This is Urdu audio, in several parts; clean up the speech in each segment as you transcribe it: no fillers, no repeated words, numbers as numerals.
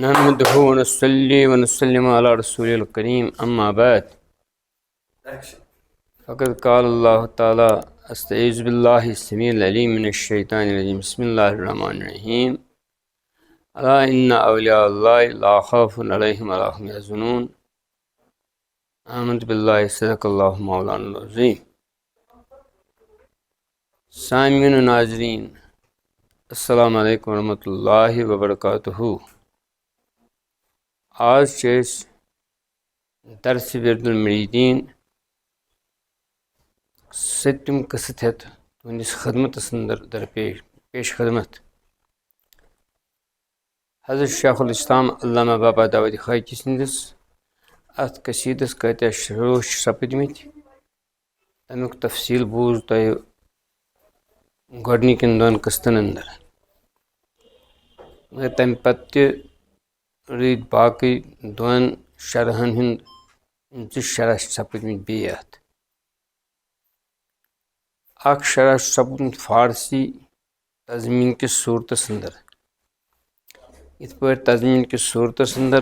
نحمده ونصلي ونسلم على رسول الكريم أما بعد فقد قال الله تعالى أستعيذ بالله السميع العليم من الشيطان الرجيم بسم الله الرحمن الرحيم ألا إن أولياء الله لا خوف عليهم ولا هم يحزنون آمنت بالله صدق الله مولانا العظيم سامعین و ناظرین السلام علیکم ورحمۃ اللہ وبرکاتہ آج درس ورد المریدین ستم قصت ہیت تہندس خدمتس اندر پیش خدمت حضرت شیخ الاسلام علامہ بابا داود خاکی سندس ات قصیدس کتیا شروع سپدمت تمیک تفصیل بوز تہ گۄڈنِکٮ۪ن دۄن قٕسطن اندر مگر تمہِ پتہٕ تہِ روٗدۍ باقٕے دۄن شرحن ہُنٛد زٕ شرح سپٕدمٕتۍ بیٚیہِ اتھ اکھ شرح چھُ سپُدمُت فارسی تضمیٖن کِس صوٗرتس اندر یِتھ پٲٹھۍ تضمیٖن کِس صوٗرتس اندر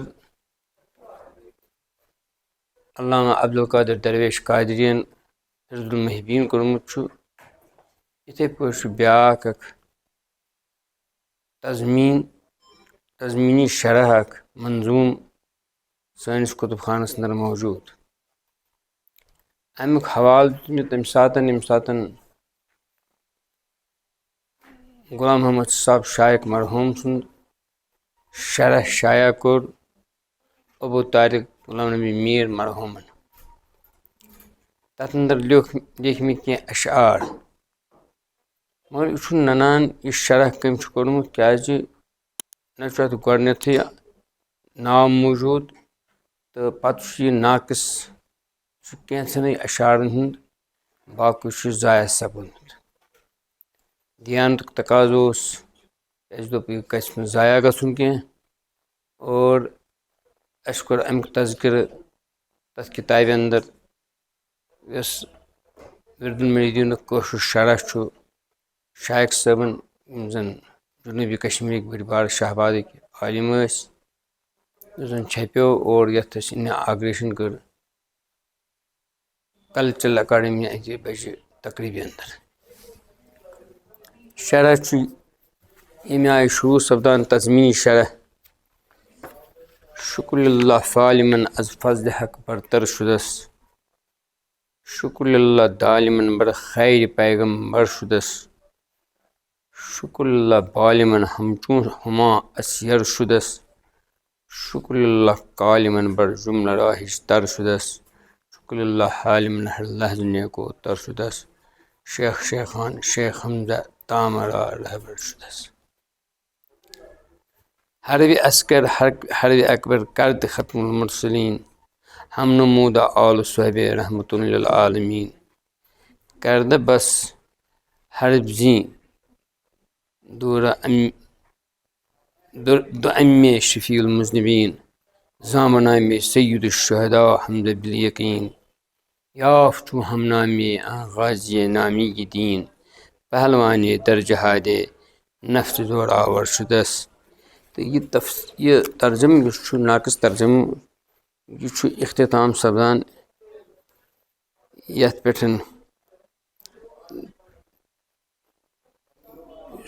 علامہ عبدالقادر درویش قادریَن حِزب المحبیٖن کوٚرمُت چھُ یِتھے پٲٹھۍ چھُ بیٛاکھ اکھ تضمیٖنی شرح اکھ منظوٗم سٲنِس کُتُب خانس اندر موجوٗد امیُک حوالہٕ دیُت مےٚ تمہِ ساتہٕ ییٚمہِ ساتہٕ غلام محمد صاحب شایق مرحوٗم سُنٛد شرح شایع کوٚر ابوٗ طارق غلام نبی میٖر مرحوٗمن تتھ اندر لیکھۍ مےٚ کینٛہہ اشعار مگر یہِ چھُنہٕ ننان یہِ شرح کٔمۍ چھُ کوٚرمُت کیازِ نہ چھُ اتھ گۄڈنیتھٕے ناو موٗجوٗد تہٕ پتہٕ چھُ یہِ ناقص چھُ کینٛژھنٕے اشعارن ہُنٛد باقٕے چھُ ضایع سپُدمُت دیانتُک تقاضہٕ اوس اسہِ دوٚپ یہِ گژھِ نہٕ ضایع گژھُن کینٛہہ اور اسہِ کوٚر امیُک تذکرٕ تتھ کِتابہِ اندر یۄس ورد المریٖدیٖنُک کٲشُر شرح چھُ شایق صٲبن یِم زن جنوٗبی کشمیٖرٕکۍ بٔڑۍ بارٕ شہبادٕکۍ عٲلِم ٲسۍ یُس زن چھپیو اور یتھ أسۍ اِناگریشن کٔر کلچرل اکاڈمی اکہِ بجہِ تقریٖبہِ اندر شرح چھُ ییٚمہِ آیہِ شروٗع سپدان تضمیٖنی شرح شُکر اللہ فالِمن از فضلِ حق برتر شُدس شُکر اللہ دالِمن بر خیرِ پیغمبر شُدس شُکر اللہ بالِمن ہمچوٗ ہُما اسیر شُدس شُکر اللہ کالِمن بر جُملہ راہِش تر شُدس شُکر اللہ حالِمن ہر لحظٕ نیکو تر شُدس شیخ شیخان شیخ حمزہ تامرا رہبر شُدس حربِ عسکر حربِ اکبر کرد ختم المرسلین ہم نمودہ آل صحبِ رحمتُ للعالمین کردہ بس حرب زی دُعمے شفیع المذنبین زامنامے سید الشہداء حمزہ بالیقین یافتو ہم نامے غازی نامی دین پہلوانے در جہادے نفس زوراور شُدس تہٕ یہِ ترجمہٕ یُس چھُ ناقص ترجمہٕ یہِ چھُ اختتام سپدان یتھ پٮ۪ٹھ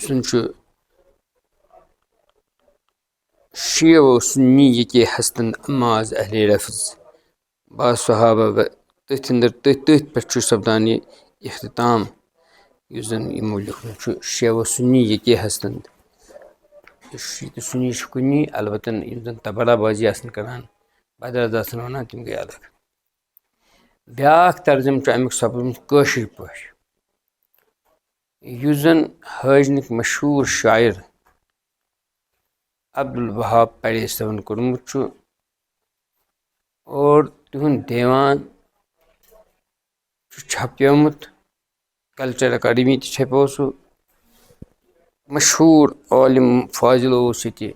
زن چھُ شیعہ و سُنی یکے ہستند اما از اہلِ لفظ با صحابہ تٔتھۍ پٮ۪ٹھ چھُ سپدان یہِ اختتام یُس زن یِمو لیوٗکھمُت چھُ شیعہ و سُنی یکے ہستند شیعہ تہٕ سُنی چھُ کُنی البتہ یِم زن تبلا بٲزی آسن کران بدل آسن ونان تِم گٔے الگ بیٛاکھ ترجمہٕ چھُ امیُک سپُدمُت کٲشِر پٲٹھۍ یُس زن حٲجنٕکۍ مشہوٗر شاعر عبدالوہاب پرے صٲبن کوٚرمُت چھُ اور تِہُنٛد دیوان چھُ چھپیومُت کلچر اکاڈمی تہِ چھپیو سُہ مشہوٗر عٲلِم فٲضِل اوس ییٚتہِ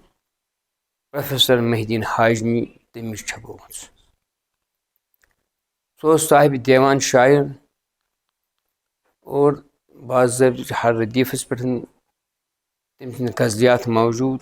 پروفیسر محی الدیٖن ہاجمی تٔمِس چھپومُت سُہ اوس صاحبِ دیوان شاعر اور باضٲبطہٕ ہر ردیٖفس پٮ۪ٹھ تٔمۍ سٕنٛدۍ غزلیات موجوٗد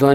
2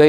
2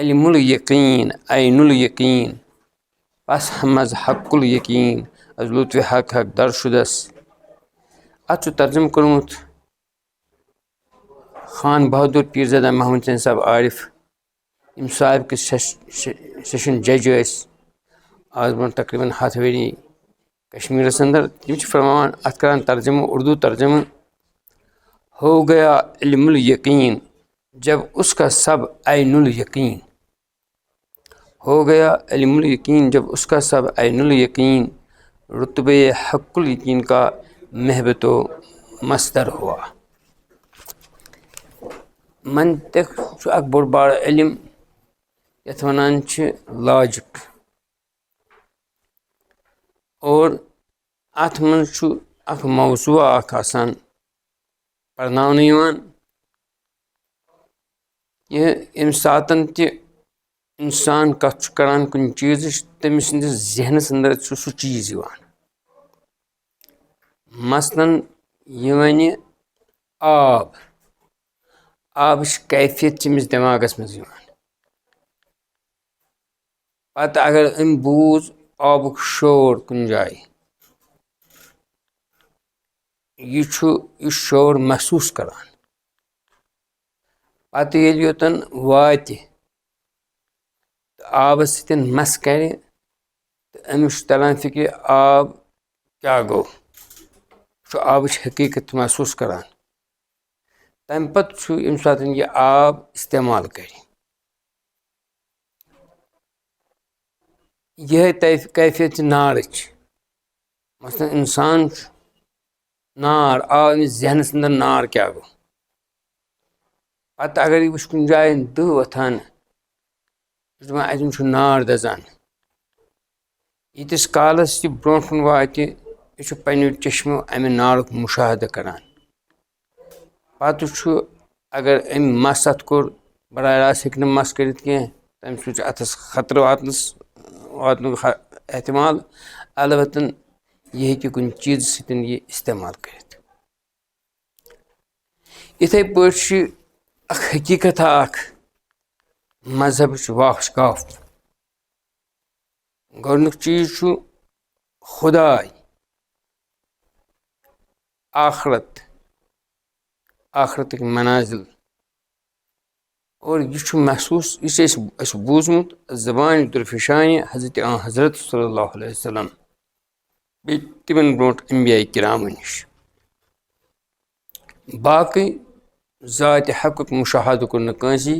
علمُل یقیٖن عینُل یقیٖن پس ہمز حقُل یقیٖن از لطفِ حق حق درشُدس. اتھ چھُ ترجمہٕ کوٚرمُت خان بہادُر پیٖرزادہ محمد حُسین صٲب عارف یِم سابقہٕ سیشن جج ٲسۍ آز برونٛٹھ تقریٖبن 100 ؤری کشمیٖرس انٛدر. تِم چھِ فرماوان اتھ کران ترجمہٕ اردوٗ ترجمہٕ ہو گیا علمُل یقیٖن جب اس کا سب عینُل یقیٖن. ہو گیا علمُل یقیٖن جب اس کا سب عینُل یقیٖن رتبے حقُل یقیٖن کا محبتو مصدر ہوا. منطق چھُ اکھ بوٚڑ بارٕ علم یتھ ونان چھِ لاجِک اور اتھ منٛز چھُ اکھ موضوع اکھ آسان پرناونہٕ یِوان یہِ ییٚمہِ ساتن تہِ انسان کتھ چھُ کران کُنہِ چیٖزٕچ تٔمۍ سٕنٛدِس ذہنس انٛدر چھُ سُہ چیٖز یِوان. مثلاً یہِ ونہِ آب آبٕچ کیفیت چھِ أمِس دٮ۪ماغس منٛز یِوان. پتہٕ اگر أمۍ بوٗز آبُک شور کُنہِ جایہِ یہِ چھُ یہِ شور محسوٗس کران. پتہٕ ییٚلہِ یوٚتن واتہِ تہٕ آبس سۭتۍ مس کرِ تہٕ أمِس چھُ تران فِکرِ آب کیٛاہ گوٚو چھُ آبٕچ حقیٖقت محسوٗس کران. تمہِ پتہٕ چھُ ییٚمہِ ساتہٕ یہِ آب استعمال کرِ یِہے کیفیت چھِ نارٕچ. مثلاً انسان چھُ نار آو أمِس ذہنس انٛدر نار کیٛاہ گوٚو پتہٕ اگر یہِ وٕچھِ کُنہِ جایہِ دٕہ وۄتھان یہِ چھُ دپان اتٮ۪ن چھُ نار دزان. ییٖتِس کالس یہِ برونٛٹھ کُن واتہِ یہِ چھُ پننیو چشمو امہِ نارُک مُشاہدٕ کران. پتہٕ چھُ اگر أمۍ مس اتھ کوٚر براہ راست ہیٚکہِ نہٕ مس کٔرِتھ کینٛہہ تمہِ سۭتۍ چھُ اتھس خطرٕ واتنُک احتمال البتہ یہِ ہیٚکہِ کُنہِ چیٖزٕ سۭتۍ یہِ استعمال کٔرِتھ. یِتھے پٲٹھۍ چھِ اکھ حقیٖقت اکھ مذہبٕچ واش گاف. گۄڈنیُک چیٖز چھُ خۄداے آخرتٕکۍ منازِل اور یہِ چھُ محسوٗس یہِ چھُ اَسہِ بوٗزمُت زبانہِ درفِشانہِ حضرتِ حضرت صلی اللہ علیہ وسلم بیٚیہِ تِمن برونٛٹھ انبیاء کرامو نِش. باقٕے ذاتِ حقُک مُشاہدٕ کوٚر نہٕ کٲنٛسی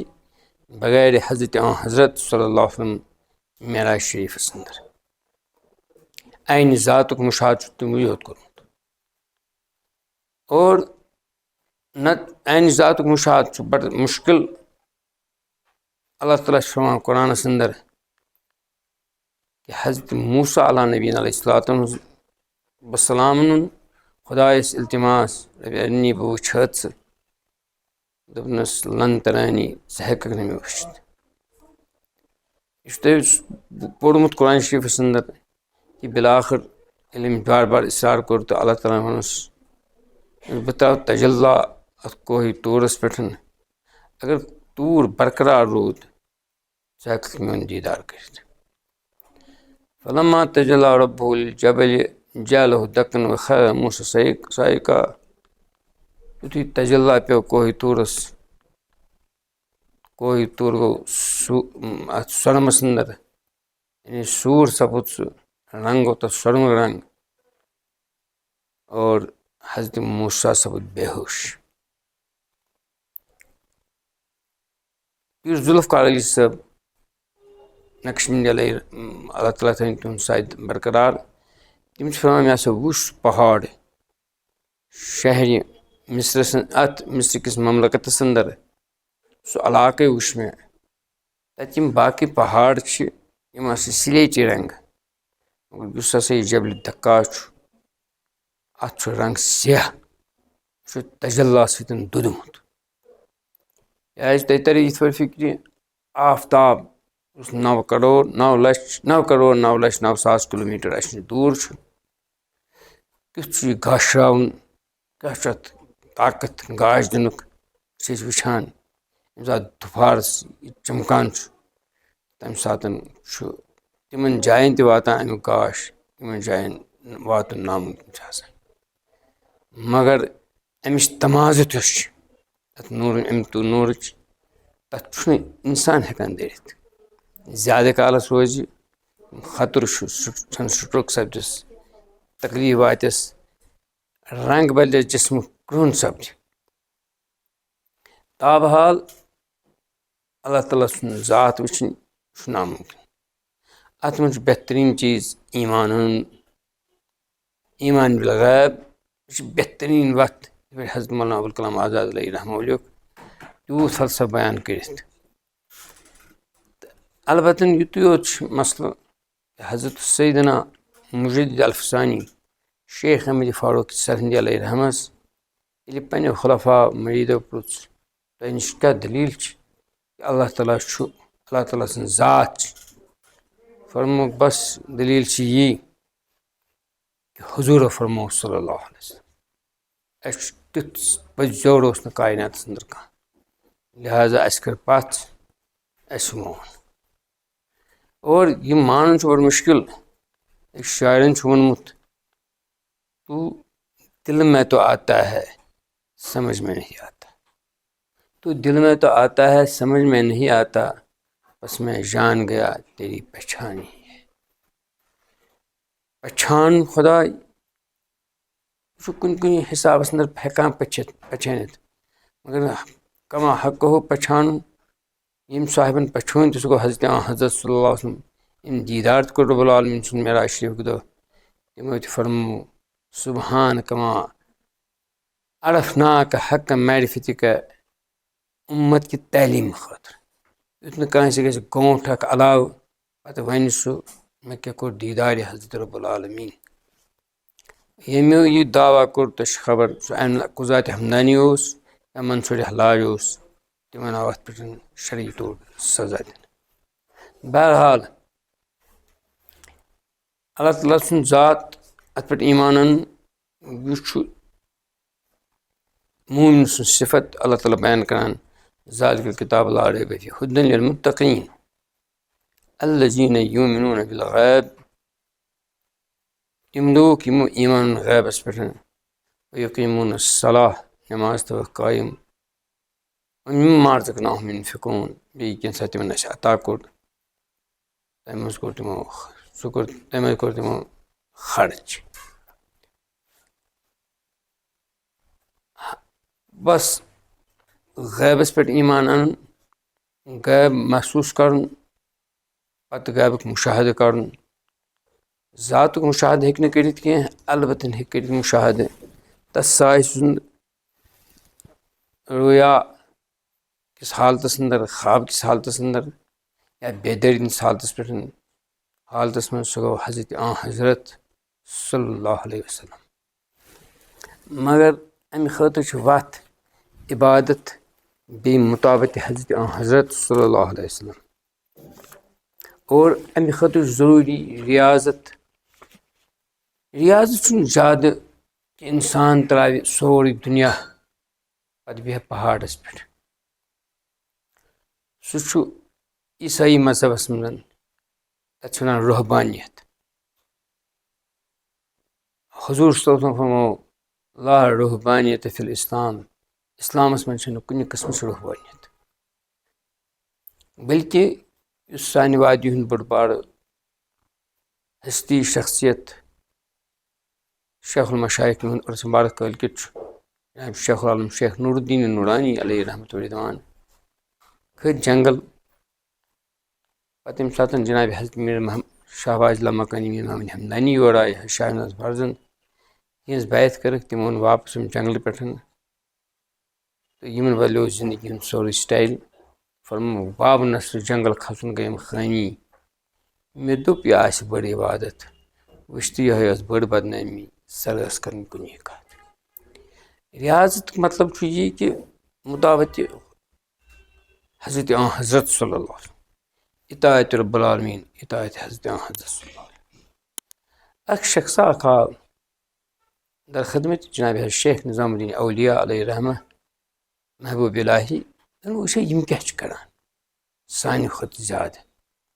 بغیر حضرتِ حضرت صلی اللہ علیہ وسلم معراج شریٖفس انٛدر. عینہِ ذاتُک مُشاہدٕ چھُ تِموٕے یوت کوٚرمُت اور نتہٕ عینہِ ذاتُک مُشاہدٕ چھُ بڑٕ مُشکِل. اللہ تعالیٰ چھُ فرماوان قرآنس انٛدر کہِ حضرتِ موٗسیٰ علیٰ نبیٖنَ علیہ الصلوٰۃ وسلامن خۄدایس التماس ربِ ارنی بہٕ وٕچھِ ژٕ دوٚپنس لن ترانی ژٕ ہٮ۪ککھ نہٕ مےٚ وٕچھِتھ. یہِ چھُ تۄہہِ پوٚرمُت قرآن شریٖفس انٛدر کہِ بِلاخر ییٚلہِ أمۍ بار بار اِصرار کوٚر تہٕ اللہ تعالیٰ ووٚنُس بہٕ تراو تجلیٰ اتھ کوہِ طوٗرس پٮ۪ٹھ اگر طوٗر برقرار روٗد ژٕ ہٮ۪ککھ میون دیٖدار کٔرِتھ. فلما تجلیٰ ربہ للجبلِ جعلہ دکن وخر موسیٰ صعقا. یُتھُے تجلیٰ پیوٚو کوہِ طوٗرس کوہِ طوٗر گوٚو اتھ سۄرمس انٛدر یعنی سوٗر سپُد سُہ رنٛگ گوٚو تتھ سۄرمُل رنٛگ اور حضرتِ موٗسیٰ سپُد بے ہوش. پیٖر ذوالفقار علی صٲب نقشبندی علیہ اللہ تعالیٰ تھٲیِن تِہُنٛد سایہِ برقرار. تِم چھِ فرماوان مےٚ ہسا وُچھ سُہ پہاڑ شہرِ مصرس اتھ مصرکِس مملکتس انٛدر سُہ علاقے وُچھ مےٚ تتہِ یِم باقٕے پہاڑ چھِ یِم ہسا سلیٹی رنٛگہٕ مگر یُس ہسا یہِ جبلِ دکا چھُ اتھ چھُ رنٛگ سِیاہ یہِ چھُ تجلیٰ سۭتۍ دوٚدمُت. کیٛازِ تۄہہِ ترِ یِتھ پٲٹھۍ فِکرِ آفتاب یُس 9,09,9,09,9 کِلوٗمیٖٹر اسہِ نِش دوٗر چھُ کیُتھ چھُ یہِ گاشراوُن کیٛاہ چھُ اتھ طاقت گاش دِنُک چھِ أسۍ وٕچھان ییٚمہِ ساتہٕ دُپھارس یہِ چمکان چھُ تَمہِ ساتہٕ چھُ تِمن جاین تہِ واتان اَمیُک گاش یِمن جاین واتُن نامُمکِن چھُ آسان. مگر اَمِچ تمازت یۄس چھِ اَتھ اَمہِ نوٗرٕچ تَتھ چھُنہٕ اِنسان ہٮ۪کان دٔرِتھ. زیادٕ کالس روزِ خطرٕ چھُ سٹروک سپدِس، تکلیٖف واتٮ۪س، رنٛگ بدلٮ۪س، جسمُک کرٛہُن سپدِ. تابحال اللہ تعالیٰ سُنٛد ذات وٕچھِنۍ چھُ نامُمکِن. اَتھ منٛز چھُ بہتریٖن چیٖز ایٖمان اَنُن. ایٖمان بالغیب یہِ چھِ بہتریٖن وَتھ یِتھ پٲٹھۍ حضرت مولانا ابوالکلام آزاد علیہ رحمہ لیوٚکھ تیوٗت فلسفہٕ بیان کٔرِتھ. تہٕ البتہ یُتُے یوت چھُ مسلہٕ حضرت سیدنا مجدد الفسانی شیخ احمد فاروق سرہندی علیہ رحمس ییٚلہِ پنٛنیو خلفا مریٖدو پرُژھ تۄہہِ نِش کیٛاہ دٔلیٖل چھِ کہِ اللہ تعالیٰ چھُ اللہ تعالیٰ سٕنٛز ذات چھِ. فرمووُکھ بس دٔلیٖل چھِ یی کہِ حضوٗرو فرموو صلی اللہ علیہ وسلم اَسہِ چھُ تیُتھ پٔزۍ زیوٚر اوس نہٕ کایناتس انٛدر کانٛہہ لہٰذا اَسہِ کٔر پَژھ اَسہِ مون. اور یہِ مانُن چھُ بڑٕ مُشکِل. أکۍ شاعرن چھُ ووٚنمُت تو دل میں تو آتا ہے سمجھ میں نہیں آتا، تو دل میں تو آتا ہے سمجھ میں نہیں آتا، بس میں جان گیا تیری پہچان ہی ہے. پہچان خۄداے یہِ چھُ کُنہِ کُنہِ حِسابس انٛدر ہٮ۪کان پہچٲنِتھ، مگر کما حقہٕ پہچانُن. ییٚمۍ صاحبن پہچوٗن تہِ سُہ گوٚو حضرت حضرت صلی اللہ علیہ وسلم. أمۍ دیٖدار تہِ کوٚر رۄب العالمیٖن سُنٛد معراج شریٖفُک دۄہ. تِمو تہِ فرموو سُبحان کما عرفناک حق معرفتِک اُمت کہِ تعلیٖم خٲطرٕ. یُتھ نہٕ کٲنٛسہِ گژھِ گونٛٹھ اکھ علاوٕ پتہٕ وَنہِ سُہ مےٚ کیٛاہ کوٚر دیٖدارِ حضرت رۄب العالمیٖن. ییٚمیو یہِ دعوا کوٚر تۄہہِ چھِ خبر سُہ قُزاتِ ہمدانی اوس یا منصوٗرِ حلاج اوس، تِمن آو اَتھ پٮ۪ٹھ شرعی طور سزا دِنہٕ. بہرحال اللہ تعالیٰ سُنٛد ذات اَتھ پٮ۪ٹھ ایٖمان اَنُن یہِ چھُ موٗمِن سٕنٛز صفت اللہ تعالیٰ بیان کران. ذالِکَ الکِتاب لا ریب فیہ ھُدًى لِلمُتَّقیٖن الذیٖنَ یوٗمِنوٗنَ بالغیب. تِم لوٗکھ یِمو ایٖمان اوٚن غیبس پٮ۪ٹھ وَیُقیٖموٗنَ الصلاۃ نٮ۪ماز تھٲوٕکھ قٲیِم وَمِمَّا رَزَقْنَاهُمْ يُنفِقوٗن. بیٚیہِ کینٛژھا تِمن اَسہِ عطا کوٚر تَمہِ منٛز کوٚر تِمو خرٕچ. بس غیبس پٮ۪ٹھ ایٖمان اَنُن، غیب محسوٗس کرُن، پتہٕ غیبُک مُشاہدٕ کرُن. ذاتُک مُشاہدٕ ہیٚکہِ نہٕ کٔرِتھ کینٛہہ، البتہ ہیٚکہِ کٔرِتھ مُشاہدٕ تس سایہِ سُنٛد رُیا کِس حالتس انٛدر، خواب کِس حالتس انٛدر یا بیدٲری ہِنٛدِس حالتس پٮ۪ٹھ حالتس منٛز. سُہ گوٚو حضرت صلی اللہ علیہ وسلم. مگر امہِ خٲطرٕ چھِ وتھ عبادت بیٚیہِ مُطابقتِ حضرت صلی اللہ علیہ وسلم. اور امہِ خٲطرٕ چھُ ضروٗری رِیاضت. رِیاضت چھُنہٕ زیادٕ کہِ اِنسان ترٛاوِ سورُے دُنیا پتہٕ بیٚہہِ پہاڑس پٮ۪ٹھ. سُہ چھُ عیٖسٲیی مذہبس منٛز تتھ چھِ ونان رُحبانیت. حضوٗر صلی اللہ علیہ وسلم فرموو لا رُحبانیت فی الاسلام. اسلامس منٛز چھنہٕ کُنہِ قٕسمٕچ رُحبانیت. بلکہِ یُس سانہِ وادی ہُنٛد بوٚڑ بارٕ ہستی شخصیت شیخ المشایخ یِہُنٛد عرس مبارک کٲلکٮ۪تھ چھُ جناب شیخ العالم شیخ نور الدیٖن نورانی علیہ رحمتہ رضوان. کھٔتۍ جنگل. پتہٕ ییٚمہِ ساتہٕ جناب حضرت میٖر شہباز اللہ مکانی میٖر محمد ہمدانی یور آیہِ شاہ نواز فرزن تِہنٛز بیعت کٔرٕکھ. تِمو اوٚن واپس یِم جنگلہٕ پٮ۪ٹھ تہٕ یِمن بدلیو زندگی ہُنٛد سورُے سٹایل. فرمووُکھ باب نصرٕ جنگل کھسُن گٔیَم خٲنی. مےٚ دوٚپ یہِ آسہِ بٔڑ عبادت، وٕچھ تہٕ یِہوے ٲس بٔڑ بدنٲمی، سر ٲس کرٕنۍ کُنی کتھ. رِیاضتُک مطلب چھُ یی کہِ مُطابقتِ حضرت حضرت صلی اللہ علیہ وسلم، اطاعتِ رۄب العالمیٖن، اطاعتِ حضرت حضرت صلی اللہ علیہ وسلم. اکھ شخصا اکھ آو در خدمت جناب حضرت شیخ نظام الدیٖن اولیاء علیہ رحمہ محبوٗب الٰہی. وٕچھے یِم کیٛاہ چھِ کران سانہِ کھۄتہٕ زیادٕ.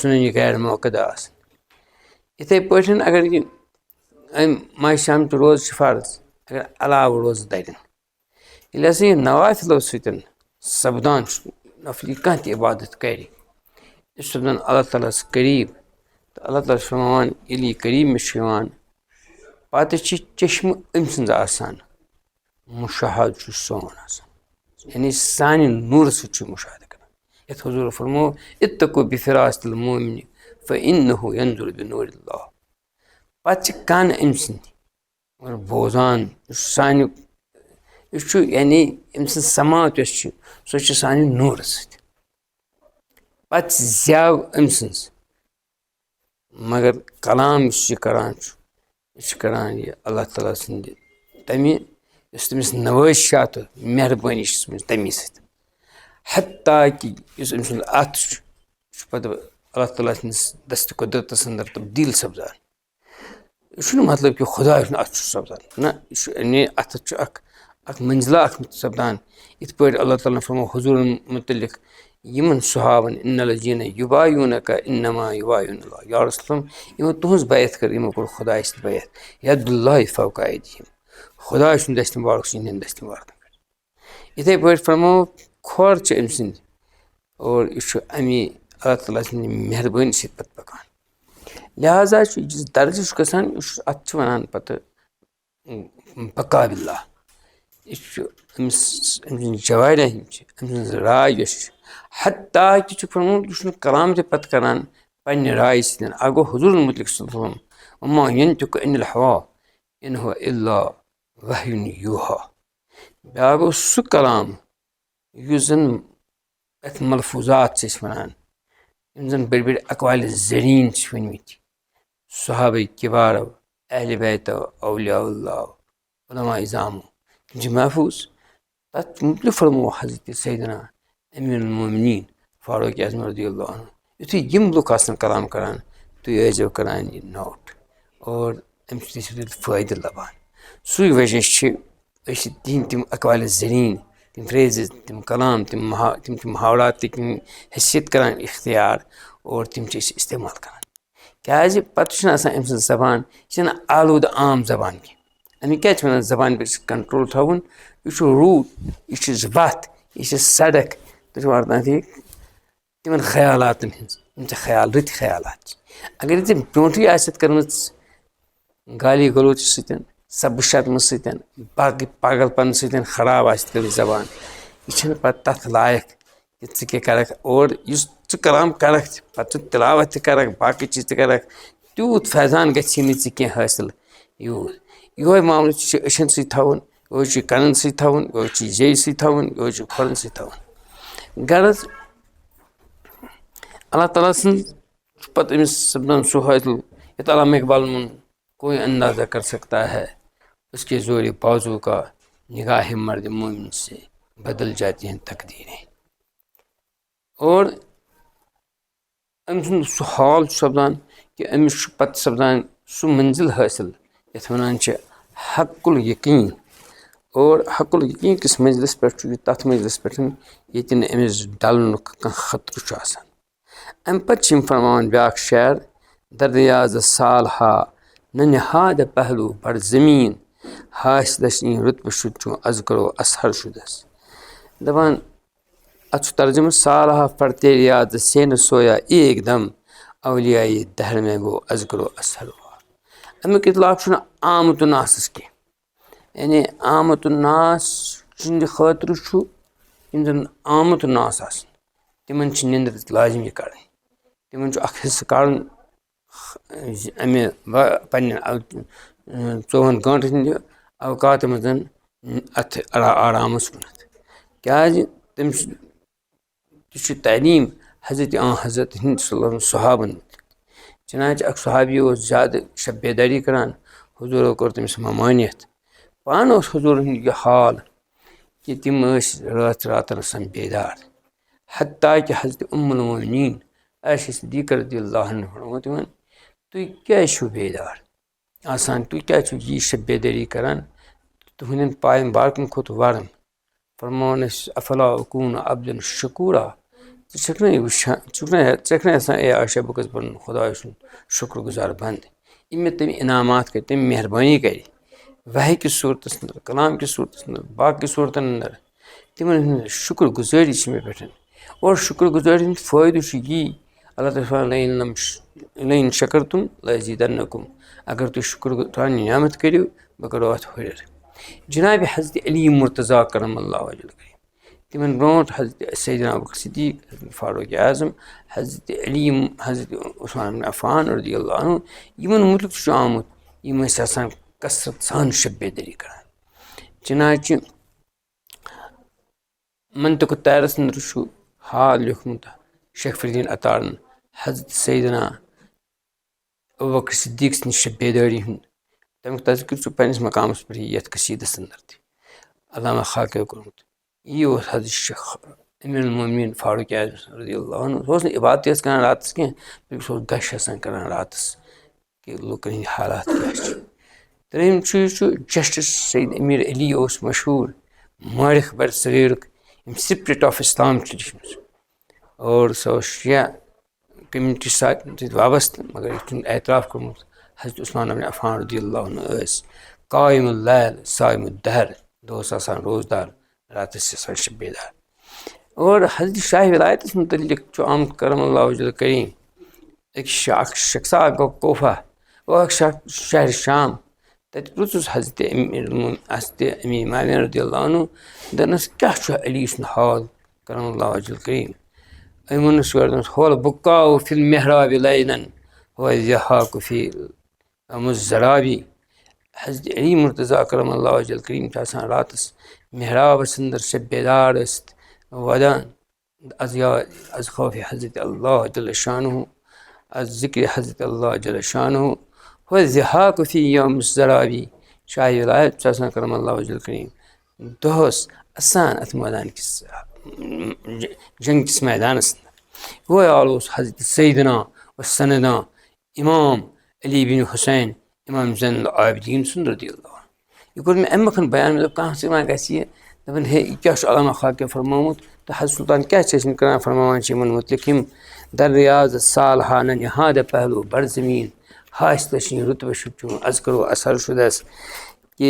سُننہِ غیر موقعد آسان. یِتھَے پٲٹھۍ اگر یہِ أمۍ ماہِ شامچہِ روزٕ چھِ فرض اگر علاوٕ روزٕ دَرٮ۪ن ییٚلہِ ہسا یہِ نوافِلو سۭتۍ سپدان چھُ نفلی کانٛہہ تہِ عبادت کرِ یہِ چھُ سپدان اللہ تعالیٰ ہَس قریٖب تہٕ اللہ تعالیٰ چھُ فرماوان ییٚلہِ یہِ قریٖب مےٚ چھُ یِوان پتہٕ چھِ چشمہٕ أمۍ سٕنٛز آسان مُشاہد چھُ سون آسان یعنی سانہِ نوٗرٕ سۭتۍ چھُ مُشاہدٕ کران یَتھ حضوٗر فرمو اتقوا بفراست المؤمن فإنه ينظر بنور الله. پتہٕ چھِ کَن أمۍ سٕنٛدۍ مگر بوزان یُس سانہِ یہِ چھُ یعنی أمۍ سٕنٛز سماعت یۄس چھِ سۄ چھِ سانہِ نوٗرٕ سۭتۍ. پتہٕ زٮ۪و أمۍ سٕنٛز مگر کلام یُس یہِ کران چھُ یہِ چھُ کران یہِ اللہ تعالیٰ سٕنٛدِ تمہِ یُس تٔمِس نوٲشِشات مہربٲنی چھِ تمی سۭتۍ حتیٰ کہِ یُس أمۍ سُنٛد اَتھٕ چھُ یہِ چھُ پتہٕ اللہ تعالیٰ سٕنٛدِس دستہِ قۄدرتس انٛدر تبدیٖل سپدان. یہِ چھُنہٕ مطلب کہِ خۄداے سُنٛد اَتھٕ چھُ سپدان نہ یہِ چھُ اَمے اَتھٕ چھُ اکھ منزلہ اکھ سپدان یِتھ پٲٹھۍ اللہ تعالیٰ ہن فرمو حضوٗرن مُتعلق یِمن صحابن اِنَّ الَّذیٖنَ یُبایعونَکَ اِنَّمَا یُبایعوٗنَ اللٰہ یا رسول یِمو تُہٕنٛز بیعت کٔر یِمو کوٚر خۄداے سٕنٛز بیعت یَدُ اللہِ فوقَ ایدیہِم خۄداے سُنٛد دستہِ مُبارک چھُ یِہنٛدٮ۪ن دستہِ مُبارکن پٮ۪ٹھ. یِتھَے پٲٹھۍ فرمو کھۄر چھِ أمۍ سٕنٛدۍ اور یہِ چھُ اَمے اللہ تعالیٰ سٕنٛدِ مہربٲنی سۭتۍ پتہٕ پکان. لہٰذا چھُ یُس درجہٕ چھُ گژھان اَتھ چھِ وَنان پتہٕ بقا باللہ. یہِ چھُ أمۍ سٕنٛدۍ جوارح یِم چھِ أمۍ سٕنٛز راے یۄس چھِ حتیٰ کہِ چھُ فرمومُت یہِ چھُنہٕ کلام تہِ پتہٕ کران پننہِ رایہِ سۭتۍ اکھ گوٚو حضوٗرن مُتعلق وما ینطق عن الہوا ان هو الا وحی یوحیٰ. بیٛاکھ گوٚو سُہ کلام یُس زن یتھ ملفوظات چھِ أسۍ ونان یِم زن بٔڑۍ بٔڑۍ اقوالِ زریٖن چھِ ؤنمٕتۍ صحابہ کِبارو اہلِ بیتو اولیاء اللہ علماء اِظامو تِم چھِ محفوظ. تتھ مُتعلق فرمو حضرت سیدنا امیٖر المومنیٖن فاروق اعظم رضی اللہ عنہ یُتھُے یِم لُکھ آسن کلام کران تُہۍ ٲسۍزیو کران یہِ نوٹ اور اَمہِ سۭتۍ ٲسِو تُہۍ فٲیدٕ لبان. سُے وجہ چھِ أسۍ تِہنٛدۍ تِم اقوالِ زریٖن تِم فرٛیزِز تِم کلام تِم چھِ محاوراتٕکۍ حیثیت کران اختیار اور تِم چھِ أسۍ استعمال کران کیٛازِ پتہٕ چھُنہٕ آسان أمۍ سٕنٛز زبان یہِ چھَنہٕ آلوٗدٕ عام زبان کینٛہہ. اَمیُک کیٛازِ چھِ وَنان زبانہِ پٮ۪ٹھ چھُ کنٹرول تھاوُن یہِ چھُ روٗٹ یہِ چھِ وَتھ یہِ چھِ سڑک تُہۍ چھِو واتان تِمن خیالاتن ہٕنٛز یِم ژےٚ رٕتۍ خیالات چھِ. اگر ژےٚ برونٛٹھٕے آسٮ۪تھ کٔرمٕژ گالی گلوچ سۭتۍ سبہٕ شتمہٕ سۭتۍ باقٕے پاگل پن سۭتۍ خراب آسہِ کٔرمٕژ زبان یہِ چھنہٕ پتہٕ تتھ لایق کہِ ژٕ کیٛاہ کرکھ اور یُس ژٕ کلام کرکھ تہِ پتہٕ ژٕ تِلاوت تہِ کرکھ باقٕے چیٖز تہِ کرکھ تیوٗت فیضان گژھی نہٕ ژےٚ کینٛہہ حٲصِل یوٗت. یِہوے معاملہٕ چھُ أچھن سۭتۍ تھاوُن یِہوے چھُ کَنن سۭتۍ تھاوُن یِہوے چھُ زیٚیہِ سۭتۍ تھاوُن یِہوے چھُ کھۄرن سۭتۍ تھاوُن. غرض اللہ تعالیٰ سٕنٛز چھُ پتہٕ أمِس سپدان سُہ حٲصِل یَتھ علامہ اقبالن کوئی اندازہ کر سکتا ہے اس کے زور بازو کا نگاہ مرد مومن سے بدل جاتی ہیں تقدیریں. اور أمۍ سُنٛد سُہ حال چھُ سپدان کہِ أمِس چھُ پتہٕ سپدان سُہ منزِل حٲصِل یَتھ وَنان چھِ حق الیقیٖن. اور حق الیقیٖن کِس منزلس پٮ۪ٹھ چھُ یہِ تتھ منزلس پٮ۪ٹھ ییٚتہِ نہٕ أمِس ڈلنُک کانٛہہ خطرٕ چھُ آسان. اَمہِ پتہٕ چھِ یِم فرماوان بیٛاکھ شعر دردیاز سالہا نہ نہاد پہلو بڑ زمیٖن حاصلس یی رُتبہٕ شُد چون از کرو اثر شُدس. دپان اتھ چھُ ترجمہٕ سالہا پڑتے ریاض سے نہ سویا ایک دم اولیاء دہر میں گوٚو از کرو اثر ہوا. امیُک اطلاق چھُنہٕ آمد و ناسس کینٛہہ یعنی آمد و ناس سٕنٛدِ خٲطرٕ چھُ یِم زن آمد و ناس آسن تِمن چھِ نِندٕر لازمی کڑٕنۍ تِمن چھُ اکھ حصہٕ کڑُن امہِ پننہِ 24 گٲنٛٹہٕ ہٕنٛدِ اوقاتہٕ منٛز اتھ آرامس کُنتھ. کیٛازِ تٔمِس تہِ چھُ تعلیٖم حضرت حضرت ہِنٛد صحابن چنانچہ اکھ صحابی اوس زیادٕ شب بیدٲری کران حضوٗرو کوٚر تٔمِس ممٲنیت پانہٕ اوس حضوٗرن ہُنٛد یہِ حال کہِ تِم ٲسۍ راتن آسان بیدار حتیٰ کہِ حضرت المومنیٖن عایشہ صدیقہ رضی اللہ عنہَ فرموو تِمن تُہۍ کیٛازِ چھِو بیدار آسان تُہۍ کیٛازِ چھِو یی شب بیدٲری کران تُہنٛدٮ۪ن پایَن بارکن کھوٚت ورم فرمووُن اَسہِ افلا اکوٗن عبدن شکوٗرا ژٕ چھَکھ نہٕ یژھان اے عایشہ بہٕ گژھٕ بَنُن خۄداے سُنٛد شُکر گُزار بنٛد یِم مےٚ تٔمۍ انعامات کٔرۍ تٔمۍ مہربٲنی کَرِ وحی کِس صوٗرتَس انٛدر کلام کِس صوٗرتَس انٛدر باقٕے صوٗرتَن انٛدر تِمن ہٕنٛز شُکر گُزٲری چھِ مےٚ پٮ۪ٹھ اور شُکر گُزٲری ہُنٛد فٲیدٕ چھُ یی اللہ تعالیٰ لَئِن شَکَرتُم لَأَزیٖدَنَّکُم اگر تُہۍ شُکر میٛانہِ نعمت کٔرِو بہٕ کَرو اَتھ ہُرٮ۪ر جِنابِ حضرت علی مُرتضیٰ کرم اللہ وجل کٔرِم تِمن برونٛٹھ حضرت سیدنا ابوٗبکر صدیٖق حضرت فاروق اعظم حضرت علی حضرت عثمان بن عفان رضی اللہ عنہ یِمن مُتعلِق تہِ چھُ آمُت یِم ٲسۍ آسان کثرت سان شب بیدٲری کران چنانچہ منطق الطیرس انٛدر چھُ حال لیوکھمُت شیخ فرید الدیٖن عطارن حضرت سیدنا ابوٗبکر صدیٖق سٕنٛدِ شب بیدٲری ہُنٛد تمیُک تذکر چھُ پننِس مقامس پٮ۪ٹھ یتھ قصیٖدس انٛدر تہِ علامہ خاکیو کوٚرمُت یی اوس حضرت شیخ امیٖر المومنیٖن فاروق اعظم رضی اللہ عنہ سُہ اوس نہٕ عبادتٕے یٲژ کران راتس کینٛہہ بلکہِ سُہ اوس گش آسان کران راتس کہِ لُکن ہٕنٛدۍ حالات کیاہ چھِ ترٛیٚیِم چیٖز چھُ جسٹس سید امیر علی اوس مشہوٗر مٲرِخ بر صغیٖرُک یِم سپرٹ آف اسلام چھِ لیچھمٕژ اور سۄ اوس شِیا کمنٹی سۭتۍ وابستہٕ مگر یہِ چھُنہٕ اعتراف کوٚرمُت حضرت عثمان بن عفان رضی اللہ عنہ ٲسۍ قایِم اللیل صایِم الدہر دۄہس آسان روزدار راتس چھِ آسان شب بیدار اور حضرت شاہ ولایتس مُتعلق چھُ آمُت کرم اللہ وجل کریٖم اکھ شخصا گوٚو کوفہ اکھ شہرِ شام تتہِ پرٛژھُس حضرت امیر مالین رضی اللہ عنہ دپنس کیاہ چھُ علی سُنٛد حال کرم اللہ وجل کریٖم أمۍ ووٚنُس یورٕ دوٚپنس ہول بُکاو فی المحراب لیلن وضحاکُ فی مُزرابی حضرت علی مُرتضیٰ کرم اللہ وجل کریٖم چھِ آسان راتس محرابس انٛدر شب بیدار ٲسِتھ ودان از خوفِ حضرت اللہ جل شانہ از ذکرِ حضرت اللہ جل شانہ وضحاکُ فی یوم الزرابی شاہ ولایت چھُ آسان کرم اللہ وجل کریٖم دۄہس اَسان اتھ مٲدان کِس جنگ کِس میدانس انٛدر گوٚو حال اوس حضرت سیدنا و سندنا امام علی بن حُسین امام زین العابدیٖن سُنٛد رضی اللہ عنہ یہِ کوٚر مےٚ امہِ مۄکھن بیان مےٚ دوٚپ کانٛہہ ما گژھِ یہِ دپان ہے یہِ کیاہ چھُ علامہ خاکیو فرمومُت تہٕ حضرت سلطان کیاہ چھِ ٲسمٕتۍ کران فرماوان چھِ یِمن مُتعلِق یِم در ریاض صالحہ ننہاد پہلو بر زمیٖن حاصلہ چھِ رُتبہ شُچوٗ از کرو اثر شُدس کہِ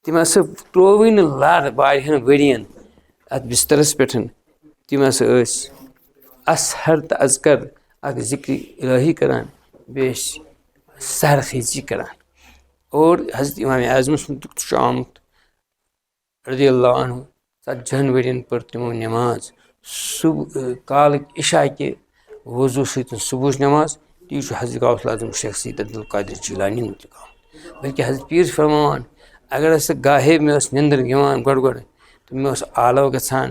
تِم ہسا ترٛووٕے نہٕ لر واریاہن ؤرین اتھ بسترس پٮ۪ٹھ تِم ہسا ٲسۍ اصہر تہٕ ازکر اکھ ذکرِ الہی کران بیٚیہِ ٲسۍ سحر خیزی کران اور حضرت امام اعظمس مُتعلِق تہِ چھُ آمُت رضی اللہ عنہ 40 ؤرین پٔر تِمو نٮ۪ماز کالٕکۍ عشا کہِ وضوٗ سۭتۍ صبحٕچ نٮ۪ماز تی چھُ حضرت غوث العظم شیخ سید عبدالقادر جیٖلانی مُتعلِق آمُت بلکہِ حضرت پیٖر چھِ فرماوان اگر ہسا گاہے مےٚ ٲس نِندٕر یِوان گۄڈٕ تہٕ مےٚ اوس آلو گژھان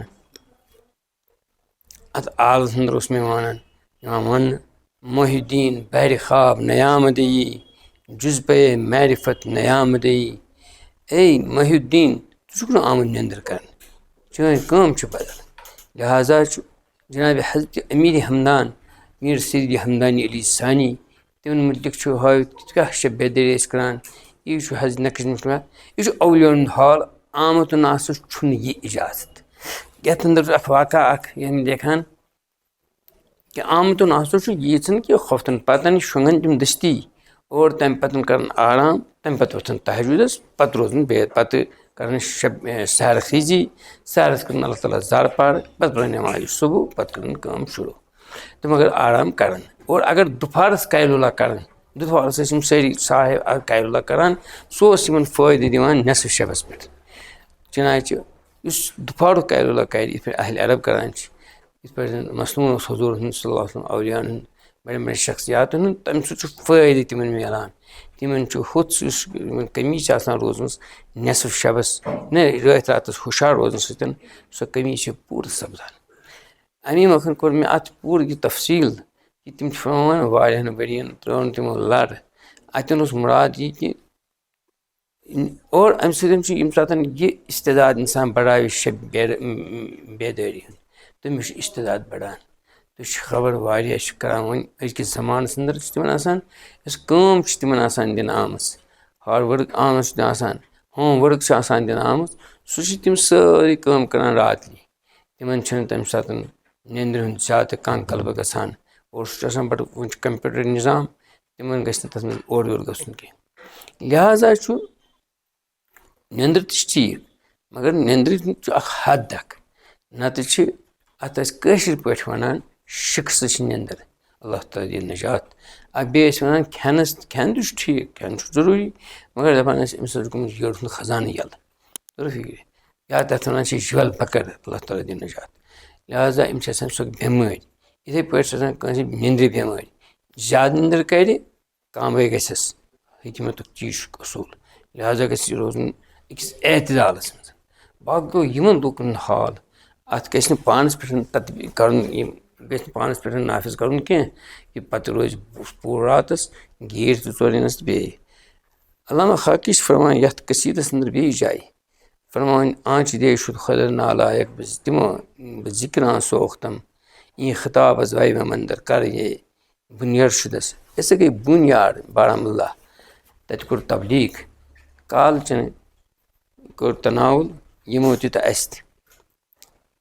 اتھ آلس انٛدر اوس مےٚ یِوان وننہٕ محی الدیٖن بہرِ خواب نیامدیی جُز پے معرفت نیامدیی اے محی الدیٖن ژٕ چھُکھ نہٕ آمُت نِندٕر کرنہِ چٲنۍ کٲم چھِ بدل لہٰذا چھُ جنابِ حضرت امیر ہمدان میٖر سید ہمدانی علی ثانی تِمن مُتعلِق چھُ ہٲوِتھ کیاہ شب بیدٲری ٲسۍ کران یہِ چھُ حضرت نقش مُشکلات یہِ چھُ اولیاء ہُنٛد حال آمُت ناسا چھُنہٕ یہِ اِجازت یتھ انٛدر چھُ اکھ واقعہ اکھ یِم لیکھان کہِ آمُت ناسا چھُ ییٖژن کہِ ہوفتن پتن شۄنٛگان تِم دٔستی اور تمہِ پتہٕ کران آرام تمہِ پتہٕ وۄتھان تہجُدس پتہٕ روزان پتہٕ کران سحر خیزی سحرس کران اللہ تعالیٰ زارٕ پارٕ پتہٕ پران نٮ۪مازِ صبح پتہٕ کران کٲم شروٗع تہٕ مگر آرام کران اور اگر دُپھارس قیلوٗلہ کران دُپھارس ٲسۍ یِم سٲری صاحب قیلوٗلہ کران سُہ اوس یِمن فٲیدٕ دِوان نٮ۪صف شبس پٮ۪ٹھ چنانچہ یُس دُپھارُک قیلوٗلہ کرِ یِتھ پٲٹھۍ اہلِ عرب کران چھِ یِتھ پٲٹھۍ زن مصنوٗن اوس حضوٗر صلی اللہ علیہ وسلم اولِیاہن ہُنٛد بڑٮ۪ن بڑٮ۪ن شخصیاتن ہُنٛد تمہِ سۭتۍ چھُ فٲیدٕ تِمن مِلان تِمن چھُ ہُتھ یُس یِمن کٔمی چھِ آسان روٗزمٕژ نٮ۪صف شبس رٲتھۍ راتس ہُشار روزنہٕ سۭتۍ سۄ کٔمی چھِ پوٗرٕ سپدان امی مۄکھن کوٚر مےٚ اتھ پوٗرٕ یہِ تفصیٖل کہِ تِم چھِ فرماوان واریاہن ؤرین ترٲون تِمو لر اتٮ۪ن اوس مُراد یہِ کہِ اور امہِ سۭتۍ چھُ ییٚمہِ ساتہٕ یہِ استعداد اِنسان بڑاوِ شب بیدٲری ہُنٛد تٔمِس چھُ استعداد بڑان تہٕ چھِ خبر واریاہ چھِ کران وۄنۍ أزکِس زمانس انٛدر چھِ تِمن آسان یۄس کٲم چھِ تِمن آسان دِنہٕ آمٕژ ہاڈ ؤرٕک آمٕژ چھِ آسان ہوم ؤرٕک چھِ آسان دِنہٕ آمٕژ سُہ چھِ تِم سٲری کٲم کران راتلی تِمن چھِنہٕ تمہِ ساتہٕ نیندرِ ہُنٛد زیادٕ کانٛہہ گژھان اور سُہ چھُ آسان بَڑٕ وٕنۍ چھُ کَمپیوٗٹر نِظام تِمن گژھِ نہٕ تَتھ منٛز اورٕ یورٕ گژھُن کینٛہہ لہٰذا چھُ نیندٕر تہِ چھِ ٹھیٖک مگر نیندرِ چھُ اکھ حد اکھ نتہٕ چھِ اَتھ أسۍ کٲشِر پٲٹھۍ وَنان شِکسہٕ چھِ نیندٕر اللہ تعالیٰ دِیِن نجات بیٚیہِ ٲسۍ وَنان کھٮ۪نَس کھٮ۪ن تہِ چھُ ٹھیٖک کھٮ۪ن چھُ ضروٗری مگر دَپان ٲسۍ أمِس حظ چھُ گوٚمُت یٔڈ ہُنٛد خزانہٕ یَلہٕ توٚر فِکرِ یا تَتھ وَنان چھِ جِوَل بَکر اللہ تعالیٰ دِیِن نجات لہٰذا أمِس چھِ آسان سۄ بٮ۪مٲرۍ یِتھَے پٲٹھۍ چھِ آسان کٲنٛسہِ نیندرِ بٮ۪مٲرۍ زیادٕ نیندٕر کَرِ کامبٕے گژھٮ۪س حکمتُک چیٖز چھُ اصوٗل لہٰذا گژھِ یہِ روزُن أکِس اعتدالَس منٛز باقٕے گوٚو یِمن لوٗکَن حال اَتھ گژھِ نہٕ پانَس پٮ۪ٹھ تَتہِ کَرُن یِم گژھِ نہٕ پانَس پٮ۪ٹھ نافِظ کَرُن کینٛہہ کہِ پَتہٕ روزِ پوٗرٕ راتَس گیٖر تہِ ژورِ یِنَس تہٕ بیٚیہِ علامہ خاکی چھِ فرماوان یَتھ قصیٖدَس أنٛدٕر بیٚیہِ جایہِ فرماوان آنچ دے شُد خۄدا نالایق بہٕ ذِکران سوختم یہِ خطاب حظ وَے مےٚ منٛدر کَر یے بُنیٲڈ شُدَس أسۍ گٔے بُنیاد بارہمولہ تَتہِ کوٚر تبلیٖغ کالچَن کوٚر تناوُل یِمو تہِ تہٕ اَسہِ تہِ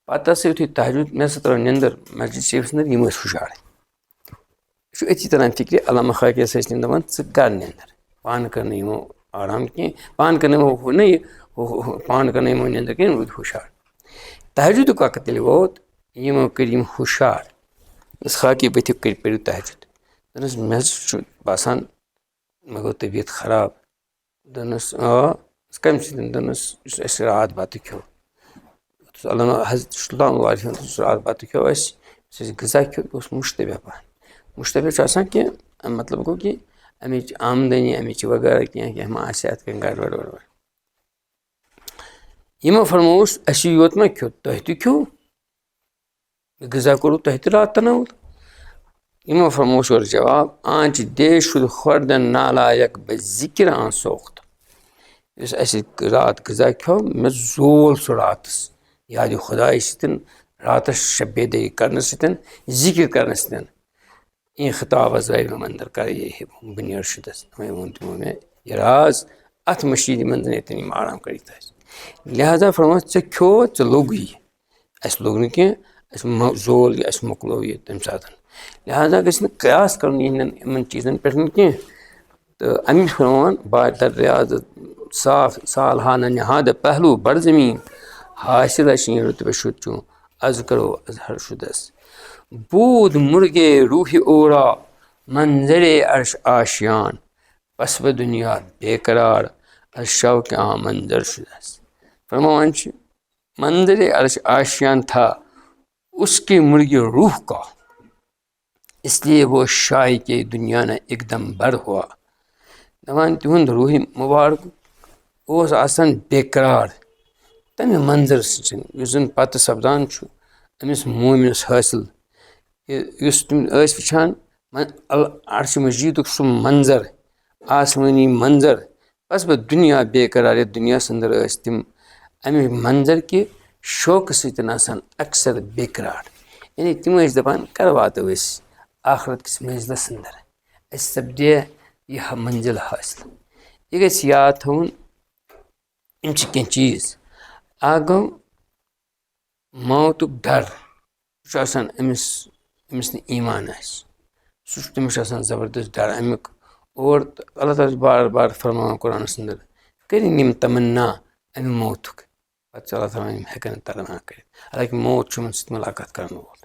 پَتہٕ ہسا یُتھُے تہجُد مےٚ ہسا ترٛٲو نیندٕر مسجد شریٖفَس أنٛدٕر یِم ٲسۍ ہُشار یہِ چھُ أتھی تران فِکرِ علامہ خاکی ہسا ٲسۍ تِم دَپان ژٕ کَر نیندٕر پانہٕ کٔر نہٕ یِمو آرام کینٛہہ پانہٕ کٔر نہٕ یِمو ہُہ نہ یہِ پانہٕ کٔر نہٕ یِمو نیندٕر کینٛہہ روٗدۍ ہُشار تہجُدُک وقت ییٚلہِ ووت یِمو کٔرۍ یِم ہُشار یُس خاکی بٔتھِ پٔرِو تہجُد دوٚپنَس مےٚ حظ چھُ باسان مےٚ گوٚو طبیعت خراب دوٚپنَس کَمہِ سۭتۍ دوٚپنَس یُس اَسہِ راتھ بَتہٕ کھیوٚو علامہ حضرت سُلطان یُس راتھ بَتہٕ کھیوٚو اَسہِ یُس اَسہِ غذا کھیوٚو یہِ اوس مُشتبہ پَہَن مُشتبہ چھُ آسان کہِ مطلب گوٚو کہِ اَمِچ آمدٔنی اَمِچ وغٲرٕ کینٛہہ ما آسہِ اَتھ کینٛہہ گڑبڑ وڑبڑ یِمو فرمووُس اَسہِ یوت ما کھیوٚو تۄہہِ تہِ کھیوٚو غذا کوٚروٕ تۄہہِ تہِ راتھ تناوُل یِمو فرمووُس اورٕ جواب آنچ دے شُد خۄردَن نالایق بہٕ ذِکران سوخت یُس اَسہِ راتھ غذا کھیوٚو مےٚ زول سُہ راتَس یادِ خۄداے سۭتۍ راتَس شب بیدٲری کَرنہٕ سۭتۍ ذِکِر کَرنہٕ سۭتۍ یہِ خطاب حظ وَے مےٚ منٛدر کَر یے بُنیٲڈ شُدَس وۄنۍ ووٚن تِمو مےٚ یہِ راز اَتھ مٔشیٖدِ منٛز ییٚتٮ۪ن یِم آرام کٔرِتھ آسہِ لہٰذا فرمووُس ژےٚ کھیوٚو ژٕ لوٚگُے اَسہِ لوٚگ نہٕ کینٛہہ اَسہِ زول یہِ اَسہِ مۄکلو یہِ تَمہِ ساتہٕ لہٰذا گژھِ نہٕ قیاس کَرُن یِہِنٛدٮ۪ن یِمَن چیٖزَن پٮ۪ٹھ کینٛہہ تہٕ اَمہِ فرماوان بادر ریاض صاف سالہانہ نِہادٕ پہلوٗ بڑٕ زٔمیٖن حاصِل شیٖن رُتبہ شُد چوٗ اَز کرو اظہر شُدَس بوٗد مُرگے روٗحِ اورا منظرے عرش آشیان پسبہٕ دُنیا بے قرار از شوقِ آ منظر شُدَس فرماوان چھِ منظرے عرش آشیان تھا اس کے مرغے روح کا اس لیے وہ شایقے دُنیا نہ ایک دم بر ہوا دَپان تِہُنٛد روٗحِ مُبارک اوس آسان بے قرار تَمہِ منظر سۭتۍ یُس زَن پَتہٕ سَپدان چھُ أمِس مومِنَس حٲصِل یُس تِم ٲسۍ وٕچھان عرشہِ مجیٖدُک سُہ منظر آسمٲنی منظر بَس دُنیا بے قرار یَتھ دُنیاہَس اَنٛدر ٲسۍ تِم اَمہِ منظر کہِ شوقہٕ سۭتۍ آسان اَکثر بے قرار یعنی تِم ٲسۍ دَپان کَر واتو أسۍ آخرت کِس منزلَس اَنٛدر اَسہِ سَپدے یہِ منزِل حٲصِل یہِ گژھِ یاد تھاوُن یِم چھِ کینٛہہ چیٖز اکھ گوٚو موتُک ڈر سُہ چھُ آسان أمِس نہٕ ایٖمان آسہِ سُہ چھُ تٔمِس چھُ آسان زبردست ڈر اَمیُک اور اللہ تعالیٰ چھُ بار بار فرماوان قرآنَس اَنٛدر کٔرِنۍ یِم تَمنا اَمہِ موتُک پَتہٕ چھُ اللہ تعالیٰ یِم ہٮ۪کَن نہٕ تَمنا کٔرِتھ حالانکہِ موت چھُ یِمَن سۭتۍ مُلاقات کَرن وول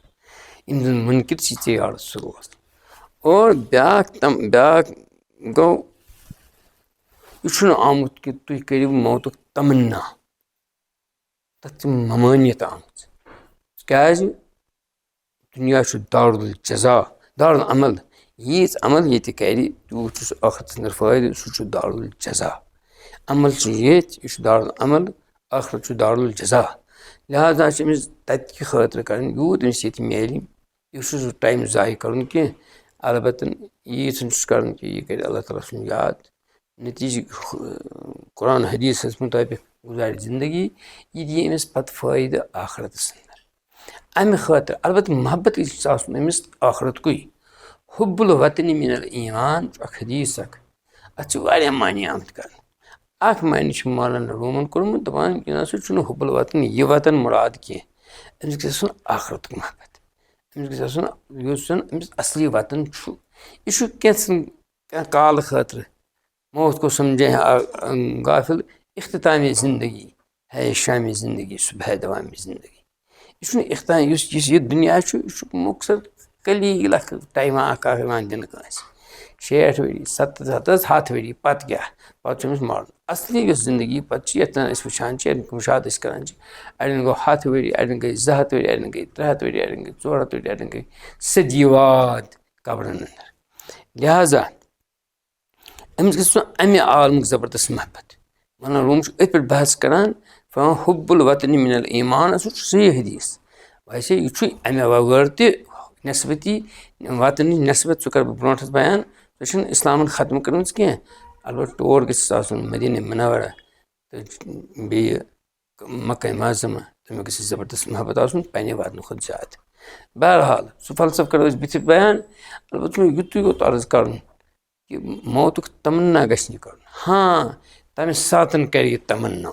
یِم زَن مُنکِر چھِ ژےٚ یارٕ سُہ روز اور بیٛاکھ گوٚو یہِ چھُنہٕ آمُت کہِ تُہۍ کٔرِو موتُک تَمنا تَتھ چھِ ممٲنیت آمٕژ کیٛازِ دُنیا چھُ دارالجزا دارالعمل ییٖژ عمل ییٚتہِ کَرِ تیوٗت چھُ سُہ ٲخرتَس اَنٛدر فٲیدٕ سُہ چھُ دارالجزا عمل چھُ ییٚتہِ یہِ چھُ دارالعمل ٲخرت چھُ دارالجزا لہٰذا چھِ أمِس تَتہِ کہِ خٲطرٕ کَرٕنۍ یوٗت أمِس ییٚتہِ میلہِ یہِ چھُ سُہ ٹایم ضایع کَرُن کینٛہہ البتہ ییٖژ چھُس کَرُن کہِ یہِ کَرِ اللہ تعالیٰ سُنٛد یاد نٔتیٖجہِ قرآن حدیٖثَس مُطٲبِق گُزارِ زندگی یہِ دِیہِ أمِس پَتہٕ فٲیدٕ آخرتَس اَنٛدر اَمہِ خٲطرٕ البتہ محبت گژھِ آسُن أمِس آخرتکُے حُب الوطنِ مِن الایٖمان چھُ اکھ حدیٖث اکھ اَتھ چھِ واریاہ معنے آمٕتۍ کَرنہٕ اکھ معنے چھُ مولانا روٗمَن کوٚرمُت دَپان یہِ نہ سا چھُنہٕ حُب الوطن یہِ وطن مُراد کینٛہہ أمِس گژھِ آسُن آخرتُک محبت أمِس گژھِ آسُن یُس زَن أمِس اَصلی وطن چھُ یہِ چھُ کینٛہہ کالہٕ خٲطرٕ موت کو سمجھے غافل اختتامی زندگی ہے شامی زندگی صبح دوامی زندگی یہِ چھُنہٕ یُس یہِ دُنیا چھُ یہِ چھُ مۄخصر قلیٖل اکھ ٹایما اکھ یِوان دِنہٕ کٲنٛسہِ 60 ؤری 70 100 ؤری پَتہٕ کیٛاہ پَتہٕ چھُ أمِس مَرُن اَصلی یۄس زندگی پَتہٕ چھِ یَتھ زَن أسۍ وٕچھان چھِ مُشاہدٕ أسۍ کَران چھِ اَڑٮ۪ن گوٚو 100 ؤری اَڑٮ۪ن گٔے 200 ؤری اَڑٮ۪ن گٔے 300 ؤری اَڑٮ۪ن گٔے 400 ؤری اَڑٮ۪ن گٔے صدی واد قبرن انٛدر لہذا أمِس گژھِ آسُن اَمہِ عالمُک زبردست محبت مولانا روٗم چھُ أتھۍ پٮ۪ٹھ بحث کَران حُب الوطنِ من الایمان سُہ چھُ صحیح حدیٖث ویسے یہِ چھُ اَمہِ وغٲر تہِ نٮ۪سبٔتی وطنٕچ نٮ۪سبت سُہ کَرٕ بہٕ برونٛٹھَس بیان سۄ چھِنہٕ اِسلامن ختم کٔرمٕژ کینٛہہ البتہٕ تور گژھٮ۪س آسُن مدیٖنہ منورہ تہٕ بیٚیہِ مکہ معظمہ تَمیُک گژھِ زبردست محبت آسُن پنٛنہِ وطنہٕ کھۄتہٕ زیادٕ بہرحال سُہ فلسفہٕ کَرو أسۍ بٕتھِ بیان البتہٕ چھُ یُتُے یوت عرض کَرُن کہِ موتُک تمنا گژھِ نہٕ کَرُن ہاں تَمہِ ساتہٕ کَرِ یہِ تمنا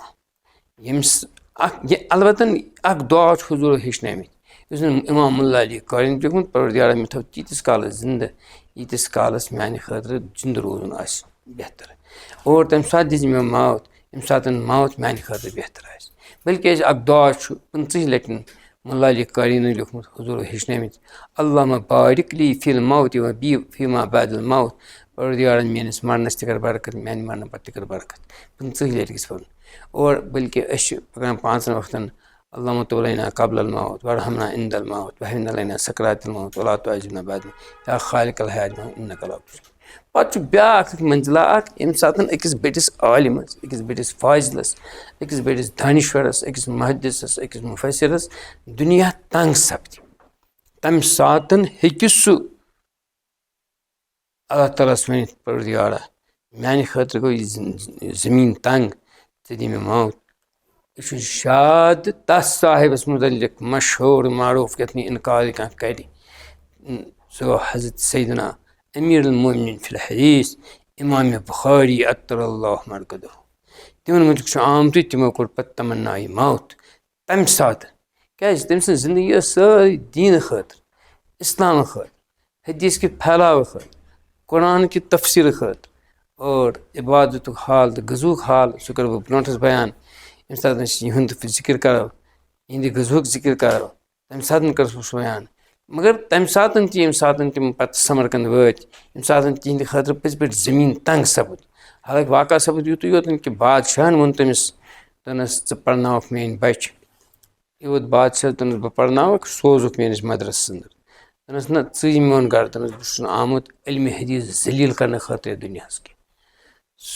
ییٚمِس البتہ اکھ دُعا چھُ حضوٗرو ہیٚچھنٲومٕتۍ یُس زَن اِمام مُلا علی قٲرِن چھُ لیوٚکھمُت پروردگارا مےٚ تھٲو تیٖتِس کالس زِندٕ ییٖتِس کالس میانہِ خٲطرٕ زِندٕ روزُن آسہِ بہتر اور تَمہِ ساتہٕ دِژ مےٚ موت ییٚمہِ ساتہٕ موت میانہِ خٲطرٕ بہتر آسہِ بلکہِ اکھ دُعا چھُ 50 لٹہِ مُلا علی قٲریٖنن لیوٚکھمُت حضوٗرو ہیٚچھنٲومٕتۍ اللہُمہ بارِک لی فی الموتِ و بی فیما بعد الموت پروردگارا میٲنِس مرنس تہِ کر برکت میانہِ مرنہٕ پتہٕ تہِ کر برکت 50 لٹہِ گژھِ پَرُن اور بلکہِ أسۍ چھِ پَکان 5 وقتن اللہُمہ تُب علینا قبل الموت وارحمنا عند الموت وہن علینا سکرات الموت ولا تعذبنا بعد یا خالق الحیات انک علی کل شیء پتہٕ چھُ بیٛاکھ اکھ منزلہ اکھ ییٚمہِ ساتہٕ أکِس بٔڑِس عالمس أکِس بٔڑِس فاضلس أکِس بٔڑِس دانِشورس أکِس محدِثس أکِس مُفسِرس دُنیا تنٛگ سپدِ تمہِ ساتہٕ ہیٚکہِ سُہ اللہ تعالیٰ ہس ؤنِتھ پروردگارا میانہِ خٲطرٕ گوٚو یہِ زٔمیٖن تنٛگ ژٕ دِ مےٚ موت یہِ چھُ شاد تس صاحبس مُتعلق مشہوٗر معروٗف یتھ نہٕ اِنکار کانٛہہ کرِ سُہ گوٚو حضرت سیدنا امیٖر المومنیٖن فی الحدیٖث امامِ بُخاری عطر اللہ مرکزہ تِمن مُتعلق چھُ آمتُے تِمو کوٚر پتہٕ تمنایہِ موت تمہِ ساتہٕ کیٛازِ تٔمۍ سٕنٛز زندگی ٲس سٲرٕے دیٖنہٕ خٲطرٕ اِسلامہٕ خٲطرٕ حدیٖث کہِ پھیلاوٕ خٲطرٕ قرآن کہِ تفسیٖرٕ خٲطرٕ اور عبادتُک حال تہٕ غذہُک حال سُہ کَرٕ بہٕ برونٛٹھَس بیان ییٚمہِ ساتہٕ أسۍ یِہُنٛد ذِکِر کَرو یِہِنٛدِ غذہُک ذِکِر کَرو تَمہِ ساتہٕ کَرٕ بہٕ سُہ بیان مگر تَمہِ ساتہٕ تہِ ییٚمہِ ساتہٕ تِم پَتہٕ سمرقنٛد وٲتۍ ییٚمہِ ساتہٕ تِہِنٛدِ خٲطرٕ پٔزۍ پٲٹھۍ زٔمیٖن تنٛگ سپُد حالانکہِ واقعہ سپُد یُتُے یوت کہِ بادشاہن ووٚن تٔمِس دوٚپنَس ژٕ پرناوکھ میٲنۍ بچہِ یوت بادشاہ دوٚپنَس بہٕ پرناوکھ سوزُکھ میٲنِس مدرسس انٛدر دوٚپنَس نہ ژٕ یہِ میون گرٕ دوٚپنَس بہٕ چھُس نہٕ آمُت علمِ حدیٖث ذٔلیٖل کرنہٕ خٲطرٕ دُنیاہس کینٛہہ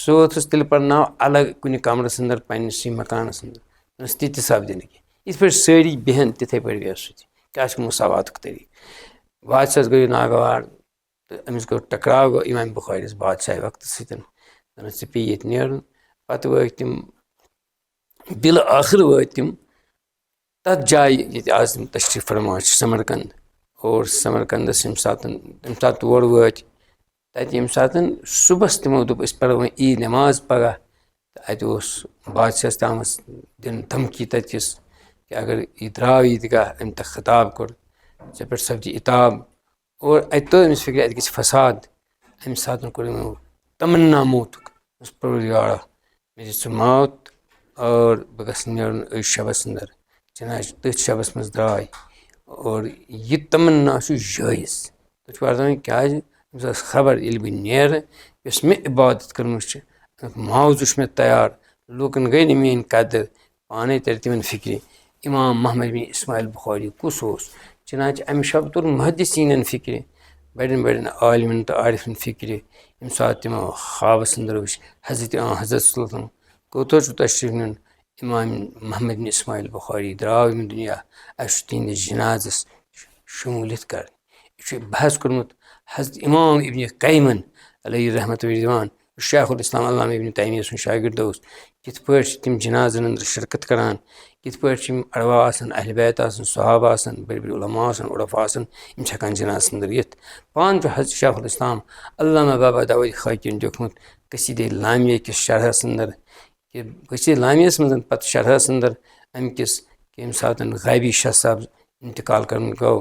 سُہ ووتھُس تیٚلہِ پرناو الگ کُنہِ کمرس انٛدر پننِسٕے مکانس انٛدر دوٚپنَس تہِ سپدِ نہٕ کینٛہہ یِتھ پٲٹھۍ سٲری بیٚہن تِتھٕے پٲٹھۍ بیٚہہ سُہ تہِ کیٛاہ چھُ مساواتُک طریٖقہٕ بادشاہس گوٚو یہِ ناگوار تہٕ أمِس گوٚو ٹکراو گوٚو اِمامِ بُخارِیَس بادشاہ وقتس سۭتۍ دوٚپنَس ژےٚ پیٚیہِ ییٚتہِ نیرُن پتہٕ وٲتۍ تِم بِلہٕ ٲخٕر وٲتۍ تِم تتھ جایہِ ییٚتہِ آز تِم تشریٖف فرما چھِ سمرقنٛد اور سمرقنٛدس ییٚمہِ ساتہٕ تور وٲتۍ تتہِ ییٚمہِ ساتہٕ صُبحس تِمو دوٚپ أسۍ پرو وۄنۍ عیٖد نٮ۪ماز پگاہ تہٕ اتہِ اوس بادشاہس تامَس دِنہٕ دھمکی تتِس کہِ اگر یہِ درٛاو عیٖدگاہ أمۍ تتھ خطاب کوٚر ژےٚ پٮ۪ٹھ سپدِ عتاب اور اتہِ توٚر أمِس فِکرِ اتہِ گژھِ فساد امہِ ساتہٕ کوٚر یِمو تمنا موتُک پروردگارا مےٚ دِ ژٕ موت اور بہٕ گژھٕ نیرُن أزۍ شبس انٛدر چنانچہ تٔتھۍ شبس منٛز درٛاے اور یہِ تمنا چھُ جٲیز تُہۍ چھِو وَرتاوٕنۍ کیٛازِ أمِس ٲس خبر ییٚلہِ بہٕ نیرٕ یۄس مےٚ عبادت کٔرمٕژ چھِ امیُک معاوضہٕ چھُ مےٚ تیار لوٗکن گٔے نہٕ میٲنۍ قدٕر پانے ترِ تِمن فِکرِ اِمام محمد بن اسماعیل بُخاری کُس اوس چنانچہ امہِ شب توٚر محدثیٖنن فِکرِ بڑٮ۪ن بڑٮ۪ن عالمن تہٕ عارفن فِکرِ ییٚمہِ ساتہٕ تِمو خوابس انٛدر وٕچھ حضرت صلی کوٚت حظ چھُ تشریٖف نیُن اِمام محمد بن اسماعیل بُخاری درٛاو ییٚمہِ دُنیا اَسہِ چھُ تِہنٛدِس جنازس شموٗلیت کرٕنۍ یہِ چھُ بحث کوٚرمُت حضرت اِمام ابنِ قیمن علیہ رحمتُ رضوان شیخ الاسلام علامہ ابنِ تیمیہ سُنٛد شاگرد اوس کِتھ پٲٹھۍ چھِ تِم جنازن انٛدر شرکت کران کِتھ پٲٹھۍ چھِ یِم اڑوا آسان اہلِ بیت آسان صحابہ آسان بٔڑۍ بٔڑۍ علما آسان عرفا آسان یِم چھِ ہٮ۪کان جنازس انٛدر یِتھ پانہٕ چھُ حضرت شیخ الاسلام علامہ بابا داوود خاکِن لیوٚکھمُت قصیٖدے لامِیہ کِس شرحس انٛدر کہِ قصیٖدے لامِیَس منٛز پتہٕ شرحس انٛدر امہِ کِس کہِ ییٚمہِ ساتہٕ غایبی شاہ صاحب انتقال کرُن گوٚو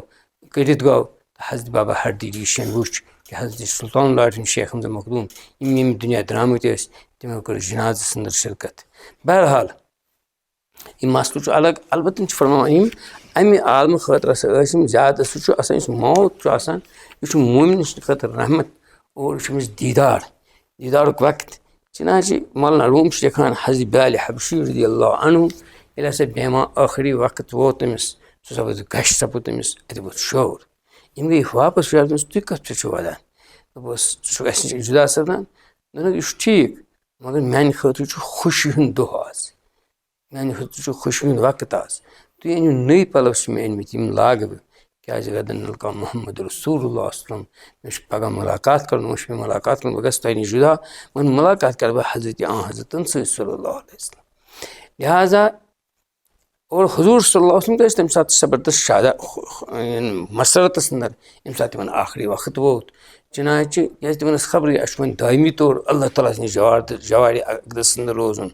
کٔرِتھ گوٚو تہٕ حضرت بابا ہردیری شن وٕچھ کہِ حضرت سُلطان لاٹن شیخ حمزہ مخدوٗم یِم ییٚمہِ دُنیا درٛامٕتۍ ٲسۍ تِمو کٔر جنازَس انٛدر شِرکت. بہرحال یہِ مسلہٕ چھُ الگ. البتہ چھِ فرماوان یِم اَمہِ عالمہٕ خٲطرٕ ہسا ٲسۍ یِم زیادٕ سُہ چھُ آسان یُس موت چھُ آسان یہِ چھُ مومِن سٕنٛدِ خٲطرٕ رحمت اور یہِ چھُ أمِس دیٖدارُک وقت. چنانچہ مولانا روٗم چھُ لیکھان حضرت بلال حبشی رضی اللہ عنہُ ییٚلہِ ہسا بیمار ٲخری وقت ووت تٔمِس سُہ سپُد گش سپُد تٔمِس اَتہِ ووت شور. یِم گٔے واپس شور تٔمِس تُہۍ کَتھ پٮ۪ٹھ چھِو وَدان دوٚپُس ژٕ چھُکھ اَسہِ نِش جُدا سپدان. دوٚپُن یہِ چھُ ٹھیٖک مگر میانہِ خٲطرٕ چھُ خوشی ہُنٛد دۄہ آز میانہِ خٲطرٕ چھُ خوشی ہُنٛد وقت آز تُہۍ أنِو نٔے پَلو چھِ مےٚ أنمٕتۍ یِم لاگہٕ بہٕ کیٛازِ غدن نلکا محمد رسول اللہ وسلم مےٚ چھُ پگاہ مُلاقات کَرُن وۄنۍ چھُ مےٚ مُلاقات کَرُن بہٕ گژھٕ تۄہہِ نِش جُدا وۄنۍ مُلاقات کَرٕ بہٕ حضرتن سۭتۍ صلی اللہ علیہ وسلم. لہٰذا اور حضوٗر صلی اللہ علیہ وسلم تہِ ٲسۍ تَمہِ ساتہٕ زبردست شادہ مسرتس انٛدر ییٚمہِ ساتہٕ تِمن آخری وقت ووت. چنانچہ کیٛازِ تِمن ٲس خبرٕے اَسہِ چھُ وۄنۍ دٲیمی طور اللہ تعالیٰ ہَس نِش جوارِ اقدس انٛدر روزُن.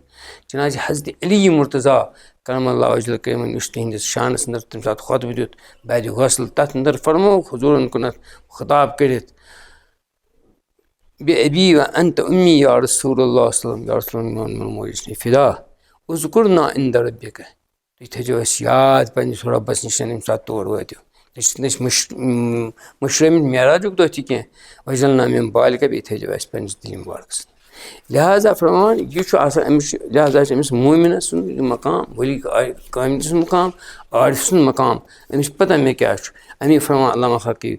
چنانچہ حضرت علی مرتضیٰ کرم اللہ وجل کریمن یُس تِہنٛدِس شانس انٛدر تَمہِ ساتہٕ خۄطبہٕ دیُت بعدِ غسل تتھ انٛدر فرمووُکھ حضوٗرن کُنتھ خطاب کٔرِتھ بے ابی و انت امی یا رسول اللہ صلی اللہ علیہ وسلم میون موج چھِ فدا اذکرنا عند ربک تُہۍ تھٲیزیو اَسہِ یاد پنٛنِس رۄبس نِش ییٚمہِ ساتہٕ تور وٲتِو. نہ چھِ مٔشرٲمٕتۍ معراجُک دۄہ تہِ کینٛہہ وجلنا من بالِکا بیٚیہِ تھٲیزیو اَسہِ پنٛنِس دِلہِ مُبارکس. لہٰذا فرماوان یہِ چھُ آسان أمِس لہٰذا چھُ أمِس مومِنس سُنٛد یہِ مقام ؤلی کامہِ سُنٛد مقام عارف سُنٛد مقام أمِس چھِ پتہ مےٚ کیٛاہ چھُ. اَمی فرماوان علامہ حقی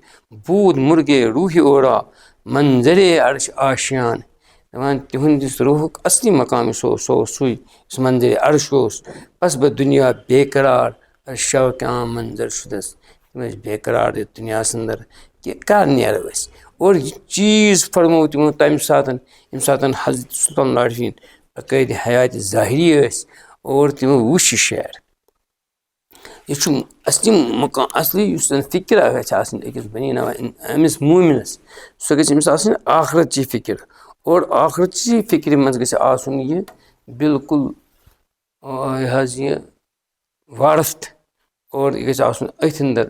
بوٗد مُرگے روٗحِ اورا منظرے عرش آشیان دَپان تِہُنٛد یُس روٗحُک اصلی مقام یُس اوس سُہ اوس سُے یُس منظرِ عرش اوس. بس بہٕ دُنیا بے قرار شوقہِ عام منظر شُدس تِم ٲسۍ بے قرار یَتھ دُنیاہس انٛدر کہِ کر نیرو أسۍ. اور یہِ چیٖز فرموو تِمو تمہِ ساتہٕ ییٚمہِ ساتہٕ حضرت سُلطان لاٹھیٖن قٲیدِ حیاتِ ظٲہری ٲسۍ اور تِمو وُچھ یہِ شعر. یہِ چھُ اصلی مقام اصلی یُس زن فِکرا گژھِ آسٕنۍ أکِس بنی نوع أمِس مومِنس سۄ گژھِ أمِس آسٕنۍ آخرتچی فِکر اور آخرتچی فِکرِ منٛز گژھِ آسُن یہِ بالکُل یہِ حظ یہِ وارٕفت اور یہِ گژھِ آسُن أتھۍ انٛدر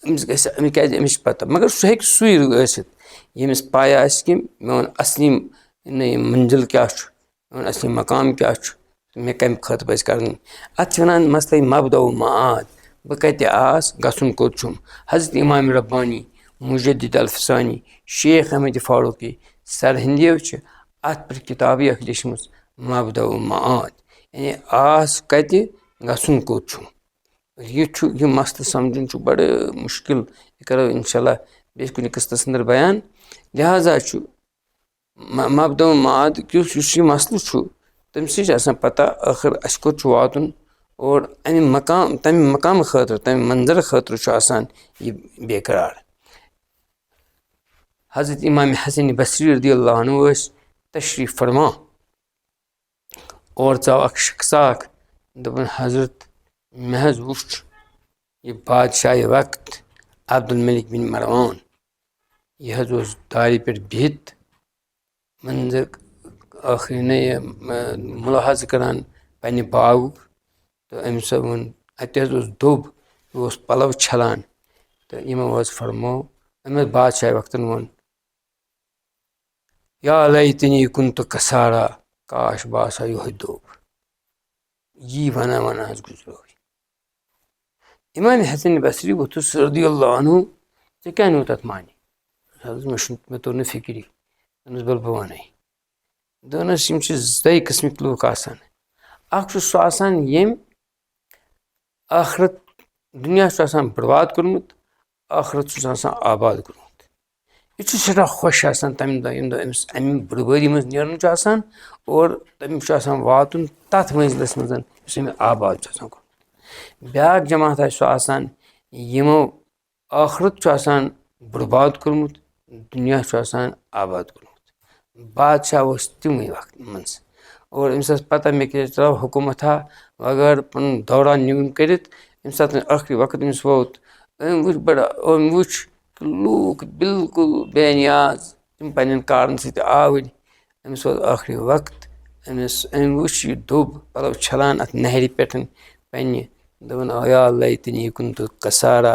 أمِس گژھِ کیٛازِ أمِس چھِ پتہ مگر سُہ ہیٚکہِ سُے ٲسِتھ ییٚمِس پاے آسہِ کہِ میون اصلی منزِل کیٛاہ چھُ میون اصلی مقام کیٛاہ چھُ تہٕ مےٚ کمہِ خٲطرٕ پزِ کرٕنۍ. اَتھ چھِ وَنان مسلے مبدہ و معاد بہٕ کتہِ آس گژھُن کوٚت چھُم. حضرت امام ربانی مُجدد الفسانی شیخ احمد فاروقی سر ہِنٛدیو چھِ اَتھ پٮ۪ٹھ کِتابٕے اکھ لیچھمٕژ مبدہ و معاد یعنی آس کتہِ گژھُن کوٚت چھُم. یہِ چھُ یہِ مسلہٕ سمجُن چھُ بڑٕ مُشکِل یہِ کرو انشاء اللہ بیٚیہِ کُنہِ قٕسطس انٛدر بیان. لہٰذا چھُ مبدہ و معاد یُس یہِ مسلہٕ چھُ تٔمسٕے چھِ آسان پتہ ٲخٕر اَسہِ کوٚت چھُ واتُن اور تمہِ مقامہٕ خٲطرٕ تمہِ منظرٕ خٲطرٕ چھُ آسان یہِ بے قرار. حضرت امام حسن بصری رضی اللہ عنہ ٲسۍ تشریٖف فرما اور ژاو اکھ شخصا اکھ دوٚپُن حضرت مےٚ حظ وُچھ یہِ بادشاہہِ وقت عبدالملک بن مروان یہِ حظ اوس دارِ پٮ۪ٹھ بِہِتھ منظر ٲخری یہِ مُلاحظہٕ کران پننہِ باغُک تہٕ أمِس ووٚن اَتہِ حظ اوس دوٚب یہِ اوس پلو چھلان تہٕ یِمو حظ فرموو أمۍ حظ بادشاہہِ وقتن ووٚن یا لیتنی کُنتُ کسارا کاش بہٕ آسہٕ ہا یِہوے دوٚب. یی ونان ونان حظ گُزریو. امام حسن بصری ووٚتھُس رضی اللہ عنہ ژےٚ کیٛاہ نیوٗ تتھ معنی حضرت مےٚ توٚر نہٕ فِکری. دوٚپنس بل بہٕ ونے دوٚپنس یِم چھِ دۄیہِ قٕسمٕکۍ لُکھ آسان. اکھ چھُ سُہ آسان ییٚمۍ ٲخرت دُنیا چھُ آسان برباد کوٚرمُت ٲخرت چھُس آسان آباد کوٚرمُت. یہِ چھُ سٮ۪ٹھاہ خۄش آسان تمہِ دۄہ ییٚمہِ دۄہ أمِس امہِ بربٲدی منٛز نیرُن چھُ آسان اور تٔمِس چھُ آسان واتُن تتھ منزلس منٛز یُس أمۍ آباد چھُ آسان کوٚرمُت. بیٛاکھ جماعت آسہِ سُہ آسان یِمو ٲخرت چھُ آسان برباد کوٚرمُت دُنیا چھُ آسان آباد کوٚرمُت. بادشاہ اوس تِموٕے وقتہٕ منٛز اور أمِس ٲس پتہ مےٚ کیٛازِ ترٛاو حکوٗمتھا وغٲر پنُن دوران نیوٗن کٔرِتھ ییٚمہِ ساتہٕ ٲخری وقت أمِس ووت أمۍ وُچھ لوٗکھ بالکُل بے نیاز تِم پننٮ۪ن کارن سۭتۍ آوٕرۍ. أمِس ووت ٲخری وقت أمۍ وُچھ یہِ دوٚب پلو چھلان اتھ نہرِ پٮ۪ٹھ پننہِ دوٚپُن یا لیتنی کُنتُ کسارا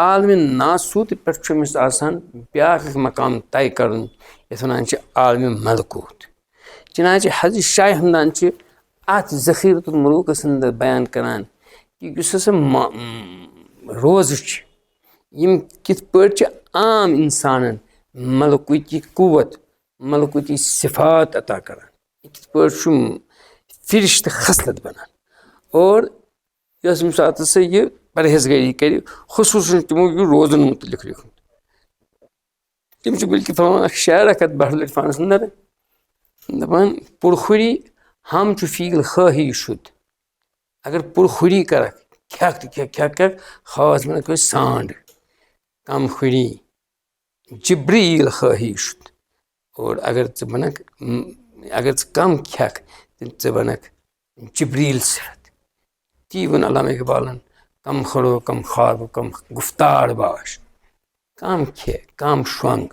عالمِ ناسوٗت پٮ۪ٹھ چھُ أمِس آسان بیٛاکھ اکھ مقام طے کَرُن یَتھ وَنان چھِ عالمِ ملکوٗت. چنانچہ حضرت شاہ ہمدان چھِ اَتھ ذخیٖرت الملوٗکَس انٛدر بیان کران کہِ یُس ہسا روزٕ چھِ یِم کِتھ پٲٹھۍ چھِ عام اِنسانن ملکوٗتی قوت ملکوٗتی صفات عطا کران یہِ کِتھ پٲٹھۍ چھُ فرشتہٕ خصلت بنان اور یۄس ییٚمہِ ساتہٕ ہسا یہِ پرہیزگٲری کرِ خصوٗصن تِمو یہِ روزن مُتعلق لیوٗکھمُت. تِم چھِ بلکہِ تھاوان اکھ شعر اکھ اَتھ بحر العرفانس انٛدر دپان پُرہُری ہم چھُ فیٖل خٲہی شُد اگر پُرہُری کرکھ کھٮ۪کھ تہٕ کھٮ۪کھ خاص بنکھ سانٛڈ کم ہُری جبریٖل خٲہی شُد اور اگر ژٕ بنکھ اگر ژٕ کم کھٮ۪کھ تیٚلہِ ژٕ بنکھ جبریٖل صفت. تی ووٚن علامہ اقبالن کم کھڑو کم خواب کم گُفتار باش کم کھے کم شۄنٛگ.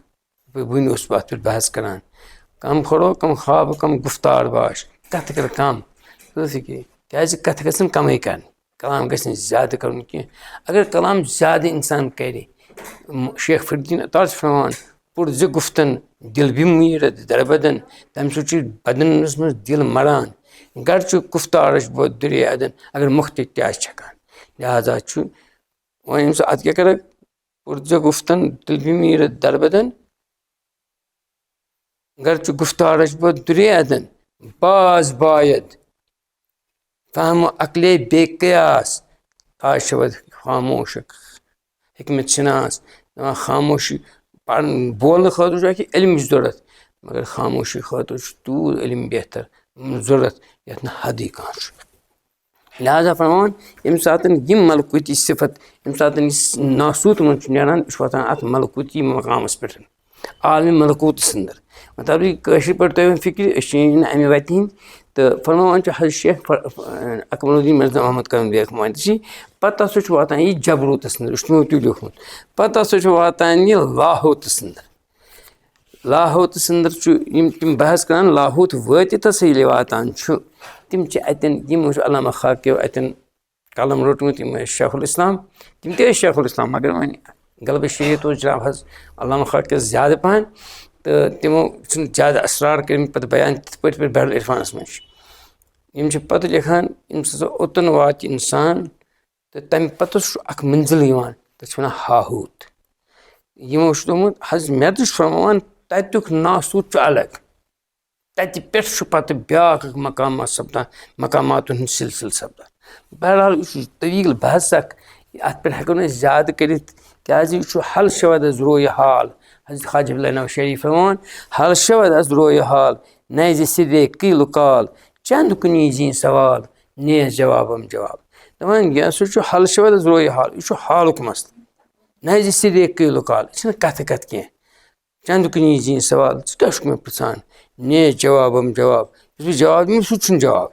وُنہِ اوسُس بہٕ اتھ پٮ۪ٹھ بحث کران کم کھڑو کم خواب کم گُفتار باش کتھ کر کم کیازِ کتھ گژھن کمٕے کرنہِ کلام گژھِ نہٕ زیادٕ کرُن کینٛہہ. اگر کلام زیادٕ انسان کرِ شیخ فرید الدیٖن عطار چھُ فرماوان پُر زِ گُفتن دِل بِمیٖرت دربدن تمہِ سۭتۍ چھُ بدنس منٛز دِل مران گرچہِ گُفتارٕچ بہٕ دُرے ادن اگر مُختہِ تہِ آسہِ چھکان. لہٰذا چھُ وۄنۍ ییٚمہِ ساتہٕ اَتھ کیٛاہ کرکھ پُر زِ گُفتن دِل بِمیٖرت دربدن گرچہِ گُفتارٕچ بہٕ دُرے ادن باز باید فہمو عقلے بے قیاس آز شود خاموش حکمت شناس. دپان خاموشی پرن بولنہٕ خٲطرٕ چھُ اکہِ علمٕچ ضوٚرتھ مگر خاموشی خٲطرٕ چھُ تیوٗت علم بہتر ضوٚرتھ یتھ نہٕ حدٕے کانٛہہ چھُ. لہٰذا فرماوان ییٚمہِ ساتہٕ یِم ملکوٗتی صفت ییٚمہِ ساتہٕ یہِ ناسوٗت منٛز چھُ نیران یہِ چھُ واتان اتھ ملکوٗتی مقامس پٮ۪ٹھ عالمِ ملکوٗتس انٛدر. مطلب کٲشِر پٲٹھۍ تۄہہِ فِکرِ أسۍ چھِ نہٕ امہِ وتہِ ہِنٛدۍ تہٕ فرماوان چھُ حضرت شیخ اکمل الدیٖن مرزا محمد قایم بیگ مۄحدثی پتہٕ ہسا چھُ واتان یہِ جبروٗتس انٛدر یہِ چھُ تِمو تہِ لیوٗکھمُت. پتہٕ ہسا چھُ واتان یہِ لاہوتس انٛدر. لاہوتس انٛدر چھُ یِم تِم بحث کران لاہوت وٲتِتھ ہسا ییٚلہِ واتان چھُ تِم چھِ اتٮ۪ن یِم ٲسۍ علامہ خاکیو اتٮ۪ن قلم روٚٹمُت یِم ٲسۍ شیخ الاسلام تِم تہِ ٲسۍ شیخ الاسلام مگر وۄنۍ غلبہٕ شریعت اوس جناب حظ علامہ خاکیس زیادٕ پہن تہٕ تِمو چھِنہٕ زیادٕ اسرار کٔرمٕتۍ پتہٕ بیان تِتھ پٲٹھۍ بحر العرفانس منٛز چھِ. یِم چھِ پتہٕ لیکھان ییٚمہِ ساتہٕ اوٚتن واتہِ انسان تہٕ تمہِ پتہٕ چھُ اکھ منزِل یِوان تتھ چھِ ونان ہاہوٗت. یِمو چھُ دوٚپمُت حضرت مےٚ تہِ چھُ فرماوان تتیُک ناسوٗت چھُ الگ تتہِ پٮ۪ٹھ چھُ پتہٕ بیٛاکھ اکھ مقامات سپدان مقاماتن ہُنٛد سلسلہٕ سپدان. بہرحال یہِ چھُ طویٖل بحث اکھ اتھ پٮ۪ٹھ ہٮ۪کو نہٕ أسۍ زیادٕ کٔرِتھ کیٛازِ یہِ چھُ حل شود از رویہِ حال. حضرت خواجہ عبداللہ نواب شریٖف فرماوان حل شود از رویہِ حال نَزِ سِدے قیٖلہٕ کال چند کُنی زی سوال نیز جوابم جواب. دپان یہِ ہسا چھُ حل شود از رویہِ حال یہِ چھُ حالُک مسلہٕ نَزِ سِدے قیٖلہٕ کال یہِ چھِنہٕ کتھٕ کتھ کینٛہہ چند کُنی زی سوال ژٕ کیٛاہ چھُکھ مےٚ پرژھان نیز جوابم جواب یُس بہٕ جواب دِمہٕ سُہ تہِ چھُنہٕ جواب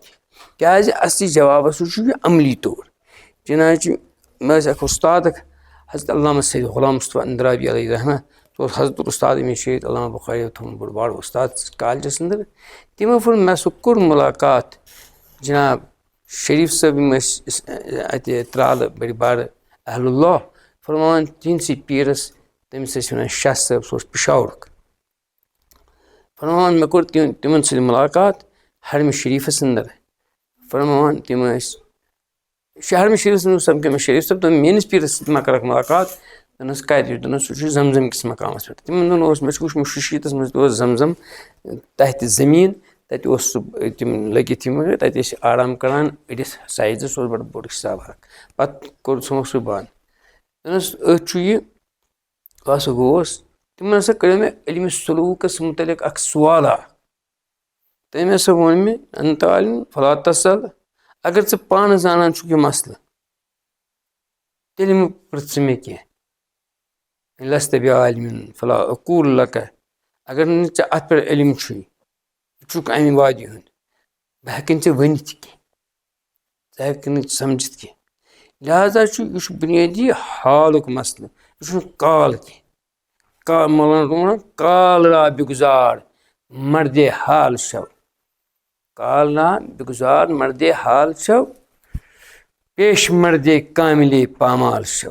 کیٛازِ اصلی جوابس سُہ چھُ یہِ عملی طور. چنانچہ مےٚ ٲسۍ اکھ اُستاد اکھ حضرت علامہ سید غلام مصطفیٰ اندرابی علیہ رحمہ سُہ اوس حضرت اُستاد امیر شہید علامہ بخاری تھوٚومُت بوٚڑ بارٕ اُستاد کالجس انٛدر. تِمو ووٚن مےٚ سُہ کوٚر مُلاقات جناب شریٖف صٲب یِم ٲسۍ اتہِ ترالہٕ بٔڑۍ بارٕ اہل اللہ فرماوان تِہنٛدسٕے پیٖرس تٔمِس ٲسۍ ونان شاہ صٲب سُہ اوس پِشاورُک. فرماوان مےٚ کوٚر تِمن سۭتۍ مُلاقات حرمہِ شریٖفس انٛدر. فرماوان تِم ٲسۍ حرمہِ شریٖفس منٛز سمکھیو مےٚ شریٖف صٲب دوٚپُن میٲنِس پیٖرس سۭتۍ ما کرکھ مُلاقات. دوٚپنس کتہِ دوٚپنس سُہ چھُ زمزم کِس مقامس پٮ۪ٹھ. تِمن دۄہن اوس مےٚ چھُ وٕچھمُت شُشیٖتس منٛز تہِ اوس زمزم تحتہِ زٔمیٖن تتہِ اوس سُہ تِم لٔگِتھ یِم تتہِ ٲسۍ آرام کران أڑِس سایزس اوس بڑٕ بوٚڑ حساب اکھ پتہٕ کوٚر ژھُنُکھ سُہ بنٛد. دوٚپنس أتھۍ چھُ یہِ بہٕ ہسا گوس تِمن ہسا کٔڑیو مےٚ علمِ سلوٗکس مُتعلق اکھ سوالہ تٔمۍ ہسا ووٚن مےٚ انت عالِم فلا تسل اگر ژٕ پانہٕ زانان چھُکھ یہِ مسلہٕ تیٚلہِ مہٕ پرٛژھ ژٕ مےٚ کینٛہہ لست بعالمٍ فلا اقول لکہ اگر نہٕ ژےٚ اتھ پٮ۪ٹھ علم چھُے ژٕ چھُکھ امہِ وادِ ہُنٛد بہٕ ہٮ۪کہٕ نہٕ ژےٚ ؤنِتھ کینٛہہ ژٕ ہٮ۪کہٕ نہٕ سمجھِتھ کینٛہہ. لہٰذا چھُ یہِ چھُ بُنیٲدی حالُک مسلہٕ یہِ چھُنہٕ کال کینٛہہ مولانا ووٚن کال را بِگُزار مردے حال شو کال را بِگُزار مردے حال شو پیش مردے کاملے پامال شو.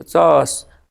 50